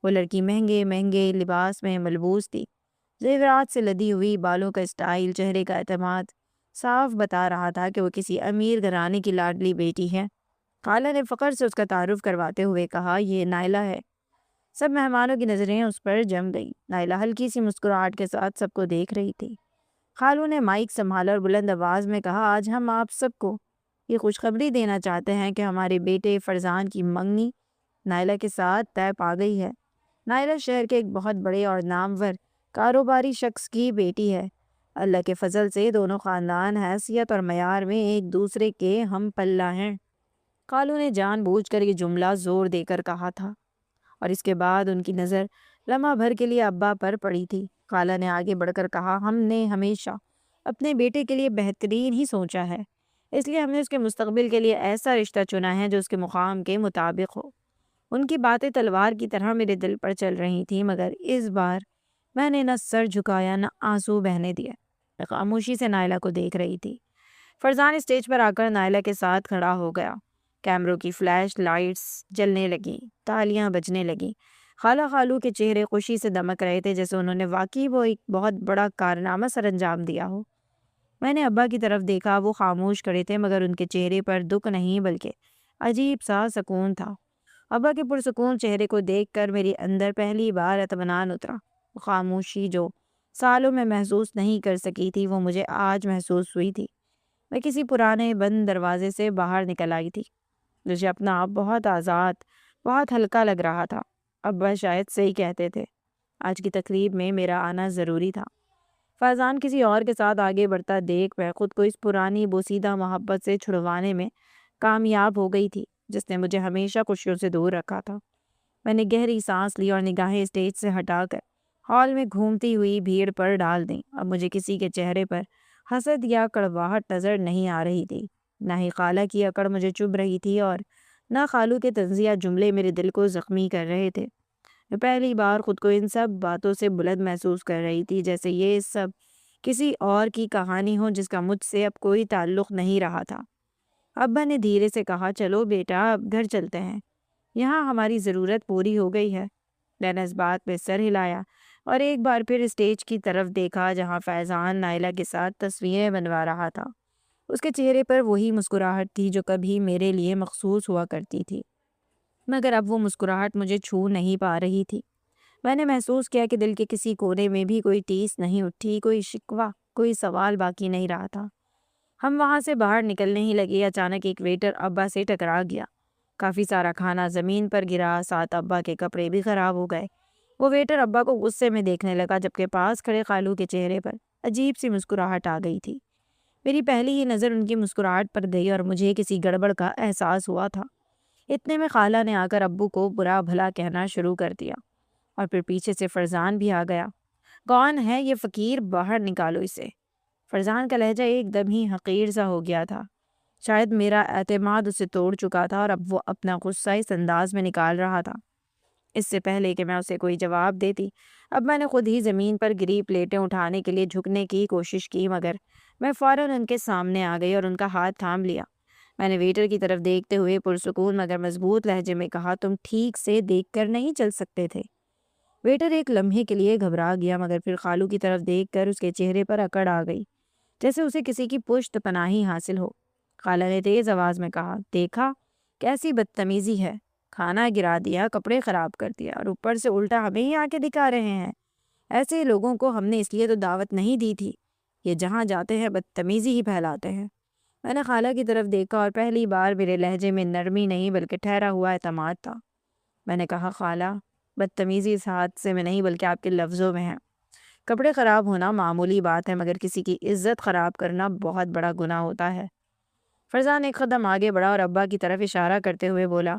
وہ لڑکی مہنگے مہنگے لباس میں ملبوس تھی۔ زیورات سے لدی ہوئی، بالوں کا اسٹائل، چہرے کا اعتماد صاف بتا رہا تھا کہ وہ کسی امیر گھرانے کی لاڈلی بیٹی ہے۔ خالہ نے فخر سے اس کا تعارف کرواتے ہوئے کہا یہ نائلہ ہے۔ سب مہمانوں کی نظریں اس پر جم گئیں۔ نائلہ ہلکی سی مسکراہٹ کے ساتھ سب کو دیکھ رہی تھی۔ خالو نے مائک سنبھالا اور بلند آواز میں کہا آج ہم آپ سب کو یہ خوشخبری دینا چاہتے ہیں کہ ہمارے بیٹے فرزان کی منگنی نائلہ کے ساتھ طے پا گئی ہے۔ نائلہ شہر کے ایک بہت بڑے اور نامور کاروباری شخص کی بیٹی ہے۔ اللہ کے فضل سے دونوں خاندان حیثیت اور معیار میں ایک دوسرے کے ہم پلہ ہیں۔ خالو نے جان بوجھ کر یہ جملہ زور دے کر کہا تھا اور اس کے بعد ان کی نظر لمحہ بھر کے لیے ابا پر پڑی تھی۔ خالہ نے آگے بڑھ کر کہا ہم نے ہمیشہ اپنے بیٹے کے لیے بہترین ہی سوچا ہے، اس لیے ہم نے اس کے مستقبل کے لیے ایسا رشتہ چنا ہے جو اس کے مقام کے مطابق ہو۔ ان کی باتیں تلوار کی طرح میرے دل پر چل رہی تھیں مگر اس بار میں نے نہ سر جھکایا نہ آنسو بہنے دیا۔ میں خاموشی سے نائلہ کو دیکھ رہی تھی۔ فرزان اسٹیج پر آ کر نائلہ کے ساتھ کھڑا ہو گیا۔ کیمروں کی فلیش لائٹس جلنے لگیں، تالیاں بجنے لگیں۔ خالہ خالو کے چہرے خوشی سے دمک رہے تھے جیسے انہوں نے واقعی وہ ایک بہت بڑا کارنامہ سر انجام دیا ہو۔ میں نے ابا کی طرف دیکھا، وہ خاموش کھڑے تھے مگر ان کے چہرے پر دکھ نہیں بلکہ عجیب سا سکون تھا۔ ابا کے پرسکون چہرے کو دیکھ کر میری اندر پہلی بار اطمینان اترا۔ خاموشی جو سالوں میں محسوس نہیں کر سکی تھی وہ مجھے آج محسوس ہوئی تھی۔ میں کسی پرانے بند دروازے سے باہر نکل آئی تھی۔ مجھے اپنا آپ بہت آزاد، بہت ہلکا لگ رہا تھا۔ ابا شاید صحیح کہتے تھے، آج کی تقریب میں میرا آنا ضروری تھا۔ فرزان کسی اور کے ساتھ آگے بڑھتا دیکھ میں خود کو اس پرانی بوسیدہ محبت سے چھڑوانے میں کامیاب ہو گئی تھی جس نے مجھے ہمیشہ خوشیوں سے دور رکھا تھا۔ میں نے گہری سانس لی اور نگاہیں اسٹیج سے ہٹا کر ہال میں گھومتی ہوئی بھیڑ پر ڈال دیں۔ اب مجھے کسی کے چہرے پر حسد یا کڑواہٹ نظر نہیں آ رہی تھی، نہ ہی خالہ کی اکڑ مجھے چبھ رہی تھی اور نہ خالو کے طنزیہ جملے میرے دل کو زخمی کر رہے تھے۔ میں پہلی بار خود کو ان سب باتوں سے بلند محسوس کر رہی تھی جیسے یہ سب کسی اور کی کہانی ہو جس کا مجھ سے اب کوئی تعلق نہیں رہا تھا۔ ابا نے دھیرے سے کہا چلو بیٹا اب گھر چلتے ہیں، یہاں ہماری ضرورت پوری ہو گئی ہے۔ میں نے اس بات پہ سر ہلایا اور ایک بار پھر اسٹیج کی طرف دیکھا جہاں فیضان نائلہ کے ساتھ تصویریں بنوا رہا تھا۔ اس کے چہرے پر وہی مسکراہٹ تھی جو کبھی میرے لیے مخصوص ہوا کرتی تھی مگر اب وہ مسکراہٹ مجھے چھو نہیں پا رہی تھی۔ میں نے محسوس کیا کہ دل کے کسی کونے میں بھی کوئی ٹیس نہیں اٹھی، کوئی شکوہ، کوئی سوال باقی نہیں رہا تھا۔ ہم وہاں سے باہر نکلنے ہی لگے، اچانک ایک ویٹر ابا سے ٹکرا گیا۔ کافی سارا کھانا زمین پر گرا، ساتھ ابا کے کپڑے بھی خراب ہو گئے۔ وہ ویٹر ابا کو غصے میں دیکھنے لگا جبکہ پاس کھڑے خالو کے چہرے پر عجیب سی مسکراہٹ آ گئی تھی۔ میری پہلی ہی نظر ان کی مسکراہٹ پر گئی اور مجھے کسی گڑبڑ کا احساس ہوا تھا۔ اتنے میں خالہ نے آ کر ابو کو برا بھلا کہنا شروع کر دیا اور پھر پیچھے سے فرزان بھی آ گیا۔ کون ہے یہ فقیر؟ باہر نکالو اسے۔ فرزان کا لہجہ ایک دم ہی حقیر سا ہو گیا تھا۔ شاید میرا اعتماد اسے توڑ چکا تھا اور اب وہ اپنا غصہ اس انداز میں نکال رہا تھا۔ اس سے پہلے کہ میں اسے کوئی جواب دیتی اب میں نے خود ہی زمین پر گری پلیٹیں اٹھانے کے لیے جھکنے کی کوشش کی مگر میں فوراً ان کے سامنے آ گئی اور ان کا ہاتھ تھام لیا۔ میں نے ویٹر کی طرف دیکھتے ہوئے پرسکون مگر مضبوط لہجے میں کہا تم ٹھیک سے دیکھ کر نہیں چل سکتے تھے؟ ویٹر ایک لمحے کے لیے گھبرا گیا مگر پھر خالو کی طرف دیکھ کر اس کے چہرے پر اکڑ آ گئی جیسے اسے کسی کی پشت پناہی حاصل ہو۔ خالہ نے تیز آواز میں کہا دیکھا کیسی بدتمیزی ہے؟ کھانا گرا دیا، کپڑے خراب کر دیا اور اوپر سے الٹا ہمیں ہی آکے دکھا رہے ہیں۔ ایسے لوگوں کو ہم نے اس لیے تو دعوت نہیں دی تھی، یہ جہاں جاتے ہیں بدتمیزی ہی پھیلاتے ہیں۔ میں نے خالہ کی طرف دیکھا اور پہلی بار میرے لہجے میں نرمی نہیں بلکہ ٹھہرا ہوا اعتماد تھا۔ میں نے کہا، خالہ، بدتمیزی اس حادثے میں نہیں بلکہ آپ کے لفظوں میں ہے۔ کپڑے خراب ہونا معمولی بات ہے، مگر کسی کی عزت خراب کرنا بہت بڑا گناہ ہوتا ہے۔ فرزان ایک قدم آگے بڑھا اور ابا کی طرف اشارہ کرتے ہوئے بولا،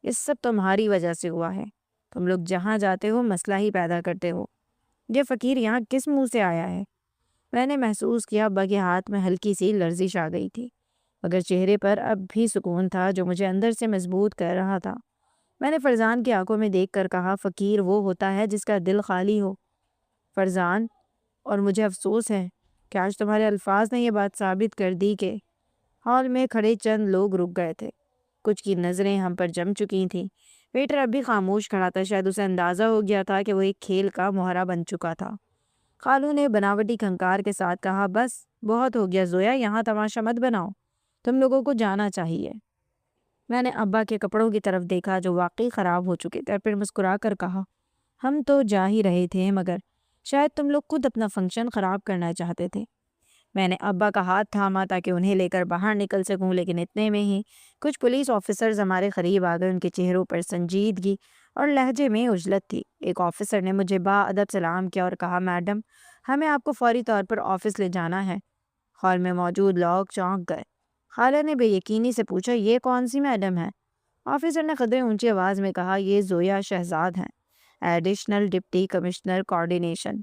اس سب تمہاری وجہ سے ہوا ہے۔ تم لوگ جہاں جاتے ہو مسئلہ ہی پیدا کرتے ہو۔ یہ فقیر یہاں کس منہ سے آیا ہے؟ میں نے محسوس کیا ابا کے ہاتھ میں ہلکی سی لرزش آ گئی تھی، مگر چہرے پر اب بھی سکون تھا جو مجھے اندر سے مضبوط کر رہا تھا۔ میں نے فرزان کی آنکھوں میں دیکھ کر کہا، فقیر وہ ہوتا ہے جس کا دل خالی ہو۔ فرزان، اور مجھے افسوس ہے کہ آج تمہارے الفاظ نے یہ بات ثابت کر دی کہ… ہال میں کھڑے چند لوگ رک گئے تھے، کچھ کی نظریں ہم پر جم چکی تھیں۔ ویٹر اب بھی خاموش کھڑا تھا، شاید اسے اندازہ ہو گیا تھا کہ وہ ایک کھیل کا مہرہ بن چکا تھا۔ خالو نے بناوٹی کھنکار کے ساتھ کہا، بس بہت ہو گیا زویا، یہاں تماشا مت بناؤ، تم لوگوں کو جانا چاہیے۔ میں نے ابا کے کپڑوں کی طرف دیکھا جو واقعی خراب ہو چکے تھے اور پھر مسکرا کر کہا، ہم تو جا ہی رہے تھے، مگر شاید تم لوگ خود اپنا فنکشن خراب کرنا چاہتے تھے۔ میں نے ابا کا ہاتھ تھاما تاکہ انہیں لے کر باہر نکل سکوں، لیکن اتنے میں ہی کچھ پولیس آفیسرز ہمارے قریب آ گئے۔ ان کے چہروں پر سنجیدگی اور لہجے میں عجلت تھی۔ ایک آفیسر نے مجھے باادب سلام کیا اور کہا، میڈم، ہمیں آپ کو فوری طور پر آفس لے جانا ہے۔ ہال میں موجود لوگ چونک گئے۔ خالہ نے بے یقینی سے پوچھا، یہ کون سی میڈم ہے؟ آفیسر نے قدرے اونچی آواز میں کہا، یہ زویا شہزاد ہیں، ایڈیشنل ڈپٹی کمشنر کوآرڈینیشن۔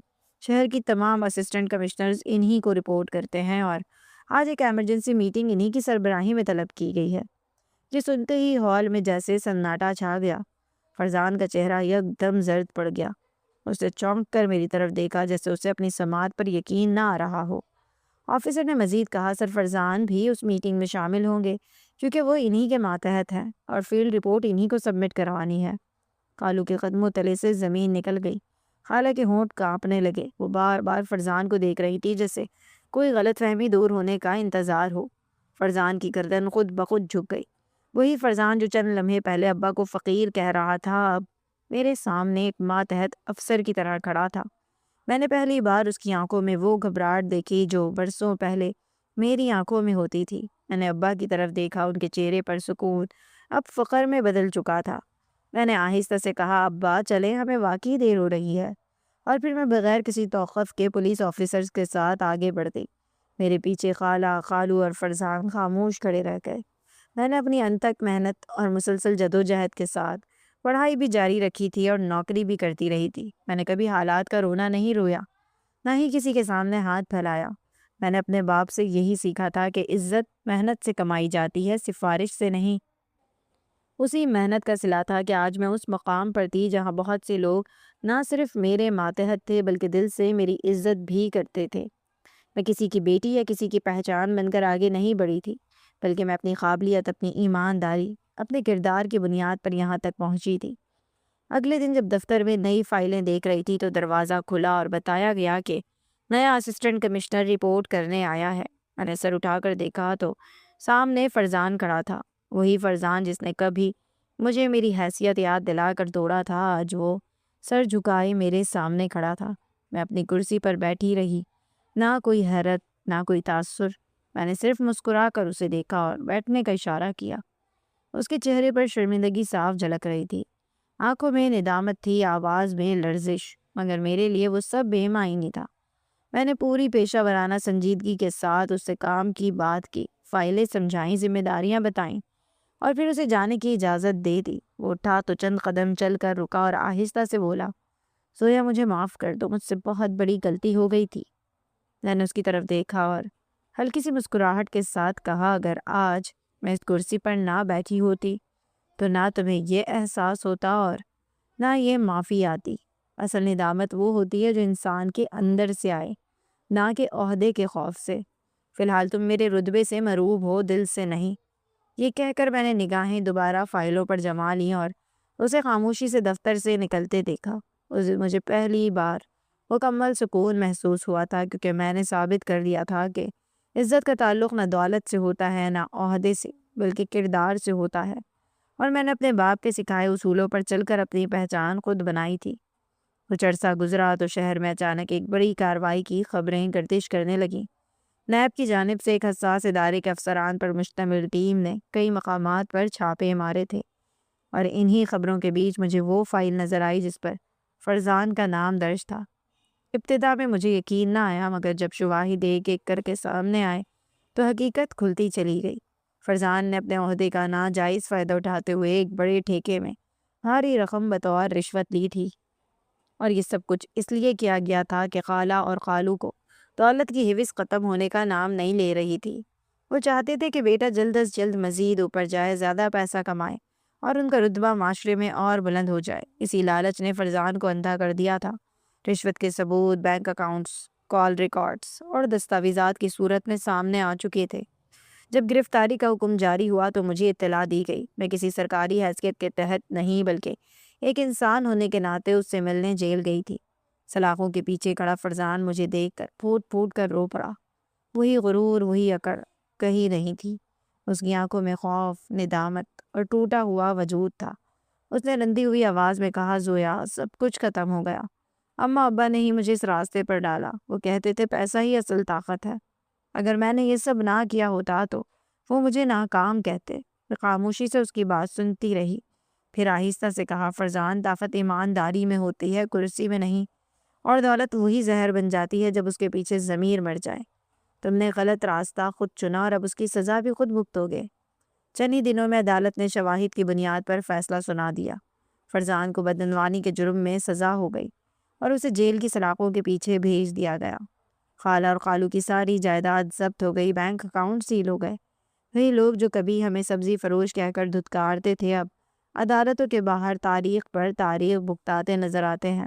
شہر کی تمام اسسٹنٹ کمشنرز انہی کو رپورٹ کرتے ہیں اور آج ایک ایمرجنسی میٹنگ انہی کی سربراہی میں طلب کی گئی ہے۔ جس سنتے ہی ہال میں جیسے سناٹا چھا گیا۔ فرزان کا چہرہ یک دم زرد پڑ گیا۔ اس نے چونک کر میری طرف دیکھا جیسے اسے اپنی سماعت پر یقین نہ آ رہا ہو۔ آفیسر نے مزید کہا، سر فرزان بھی اس میٹنگ میں شامل ہوں گے کیونکہ وہ انہی کے ماتحت ہیں اور فیلڈ رپورٹ انہی کو سبمٹ کروانی ہے۔ کالو کے قدموں تلے سے زمین نکل گئی۔ خالہ کے ہونٹ کانپنے لگے۔ وہ بار بار فرزان کو دیکھ رہی تھی جیسے کوئی غلط فہمی دور ہونے کا انتظار ہو۔ فرزان کی گردن خود بخود جھک گئی۔ وہی فرزان جو چند لمحے پہلے ابا کو فقیر کہہ رہا تھا، اب میرے سامنے ایک ماتحت افسر کی طرح کھڑا تھا۔ میں نے پہلی بار اس کی آنکھوں میں وہ گھبراہٹ دیکھی جو برسوں پہلے میری آنکھوں میں ہوتی تھی۔ میں نے ابا کی طرف دیکھا، ان کے چہرے پر سکون اب فخر میں بدل چکا تھا۔ میں نے آہستہ سے کہا، ابا چلیں، ہمیں واقعی دیر ہو رہی ہے۔ اور پھر میں بغیر کسی توقف کے پولیس آفیسرز کے ساتھ آگے بڑھ گئی۔ میرے پیچھے خالہ، خالو اور فرزان خاموش کھڑے رہ گئے۔ میں نے اپنی انتھک محنت اور مسلسل جدوجہد کے ساتھ پڑھائی بھی جاری رکھی تھی اور نوکری بھی کرتی رہی تھی۔ میں نے کبھی حالات کا رونا نہیں رویا، نہ ہی کسی کے سامنے ہاتھ پھیلایا۔ میں نے اپنے باپ سے یہی سیکھا تھا کہ عزت محنت سے کمائی جاتی ہے، سفارش سے نہیں۔ اسی محنت کا صلہ تھا کہ آج میں اس مقام پر تھی جہاں بہت سے لوگ نہ صرف میرے ماتحت تھے بلکہ دل سے میری عزت بھی کرتے تھے۔ میں کسی کی بیٹی یا کسی کی پہچان بن کر آگے نہیں بڑھی تھی، بلکہ میں اپنی قابلیت، اپنی ایمانداری، اپنے کردار کی بنیاد پر یہاں تک پہنچی تھی۔ اگلے دن جب دفتر میں نئی فائلیں دیکھ رہی تھی تو دروازہ کھلا اور بتایا گیا کہ نیا اسسٹنٹ کمشنر رپورٹ کرنے آیا ہے۔ میں نے سر اٹھا کر دیکھا تو سامنے فرزان کھڑا تھا، وہی فرزان جس نے کبھی مجھے میری حیثیت یاد دلا کر دوڑا تھا۔ آج وہ سر جھکائے میرے سامنے کھڑا تھا۔ میں اپنی کرسی پر بیٹھی رہی، نہ کوئی حیرت، نہ کوئی تاثر۔ میں نے صرف مسکرا کر اسے دیکھا اور بیٹھنے کا اشارہ کیا۔ اس کے چہرے پر شرمندگی صاف جھلک رہی تھی، آنکھوں میں ندامت تھی، آواز میں لرزش، مگر میرے لیے وہ سب بے معنی تھا۔ میں نے پوری پیشہ ورانہ سنجیدگی کے ساتھ اس سے کام کی بات کی، فائلیں سمجھائیں، ذمہ داریاں بتائیں اور پھر اسے جانے کی اجازت دے دی۔ وہ اٹھا تو چند قدم چل کر رکا اور آہستہ سے بولا، زویا مجھے معاف کر دو، مجھ سے بہت بڑی غلطی ہو گئی تھی۔ میں نے اس کی طرف دیکھا اور ہلکی سی مسکراہٹ کے ساتھ کہا، اگر آج میں اس کرسی پر نہ بیٹھی ہوتی تو نہ تمہیں یہ احساس ہوتا اور نہ یہ معافی آتی۔ اصل ندامت وہ ہوتی ہے جو انسان کے اندر سے آئے، نہ کہ عہدے کے خوف سے۔ فی الحال تم میرے رتبے سے مروب ہو، دل سے نہیں۔ یہ کہہ کر میں نے نگاہیں دوبارہ فائلوں پر جما لیں اور اسے خاموشی سے دفتر سے نکلتے دیکھا۔ مجھے پہلی بار مکمل سکون محسوس ہوا تھا، کیونکہ میں نے ثابت کر دیا تھا کہ عزت کا تعلق نہ دولت سے ہوتا ہے، نہ عہدے سے، بلکہ کردار سے ہوتا ہے۔ اور میں نے اپنے باپ کے سکھائے اصولوں پر چل کر اپنی پہچان خود بنائی تھی۔ کچھ عرصہ گزرا تو شہر میں اچانک ایک بڑی کارروائی کی خبریں گردش کرنے لگیں۔ نیب کی جانب سے ایک حساس ادارے کے افسران پر مشتمل ٹیم نے کئی مقامات پر چھاپے مارے تھے، اور انہی خبروں کے بیچ مجھے وہ فائل نظر آئی جس پر فرزان کا نام درج تھا۔ ابتدا میں مجھے یقین نہ آیا، مگر جب شواہد ایک ایک کر کے سامنے آئے تو حقیقت کھلتی چلی گئی۔ فرزان نے اپنے عہدے کا ناجائز فائدہ اٹھاتے ہوئے ایک بڑے ٹھیکے میں بھاری رقم بطور رشوت لی تھی، اور یہ سب کچھ اس لیے کیا گیا تھا کہ خالہ اور خالو کو دولت کی حوث ختم ہونے کا نام نہیں لے رہی تھی۔ وہ چاہتے تھے کہ بیٹا جلد از جلد مزید اوپر جائے، زیادہ پیسہ کمائے اور ان کا رتبہ معاشرے میں اور بلند ہو جائے۔ اسی لالچ نے فرزان کو اندھا کر دیا تھا۔ رشوت کے ثبوت بینک اکاؤنٹس، کال ریکارڈز اور دستاویزات کی صورت میں سامنے آ چکے تھے۔ جب گرفتاری کا حکم جاری ہوا تو مجھے اطلاع دی گئی۔ میں کسی سرکاری حیثیت کے تحت نہیں بلکہ ایک انسان ہونے کے ناطے اس سے ملنے جیل گئی تھی۔ سلاخوں کے پیچھے کھڑا فرزان مجھے دیکھ کر پھوٹ پھوٹ کر رو پڑا۔ وہی غرور، وہی اکڑ کہیں نہیں تھی۔ اس کی آنکھوں میں خوف، ندامت اور ٹوٹا ہوا وجود تھا۔ اس نے رندی ہوئی آواز میں کہا، زویا، سب کچھ ختم ہو گیا۔ اماں ابا نے ہی مجھے اس راستے پر ڈالا۔ وہ کہتے تھے پیسہ ہی اصل طاقت ہے۔ اگر میں نے یہ سب نہ کیا ہوتا تو وہ مجھے ناکام کہتے۔ میں خاموشی سے اس کی بات سنتی رہی، پھر آہستہ سے کہا، فرزان، طاقت ایمانداری میں ہوتی ہے، کرسی میں نہیں، اور دولت وہی زہر بن جاتی ہے جب اس کے پیچھے ضمیر مر جائے۔ تم نے غلط راستہ خود چنا اور اب اس کی سزا بھی خود بھگتوگے۔ چند ہی دنوں میں عدالت نے شواہد کی بنیاد پر فیصلہ سنا دیا۔ فرزان کو بدعنوانی کے جرم میں سزا ہو گئی اور اسے جیل کی سلاخوں کے پیچھے بھیج دیا گیا۔ خالہ اور خالو کی ساری جائیداد ضبط ہو گئی، بینک اکاؤنٹ سیل ہو گئے۔ وہی لوگ جو کبھی ہمیں سبزی فروش کہہ کر دھتکارتے تھے اب عدالتوں کے باہر تاریخ پر تاریخ بھگتاتے نظر آتے ہیں۔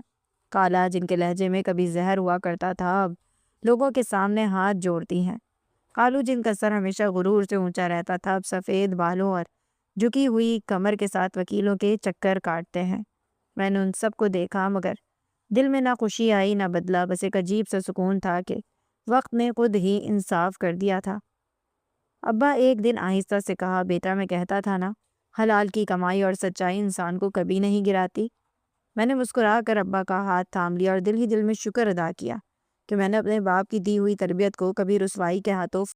خالہ، جن کے لہجے میں کبھی زہر ہوا کرتا تھا، اب لوگوں کے سامنے ہاتھ جوڑتی ہیں۔ خالو، جن کا سر ہمیشہ غرور سے اونچا رہتا تھا، اب سفید بالوں اور جھکی ہوئی کمر کے ساتھ وکیلوں کے چکر کاٹتے ہیں۔ میں نے ان سب کو دیکھا، مگر دل میں نہ خوشی آئی نہ بدلہ، بس ایک عجیب سا سکون تھا کہ وقت نے خود ہی انصاف کر دیا تھا۔ ابا ایک دن آہستہ سے کہا، بیٹا، میں کہتا تھا نا، حلال کی کمائی اور سچائی انسان کو کبھی نہیں گراتی۔ میں نے مسکرا کر ابا کا ہاتھ تھام لیا اور دل ہی دل میں شکر ادا کیا کہ میں نے اپنے باپ کی دی ہوئی تربیت کو کبھی رسوائی کے ہاتھوں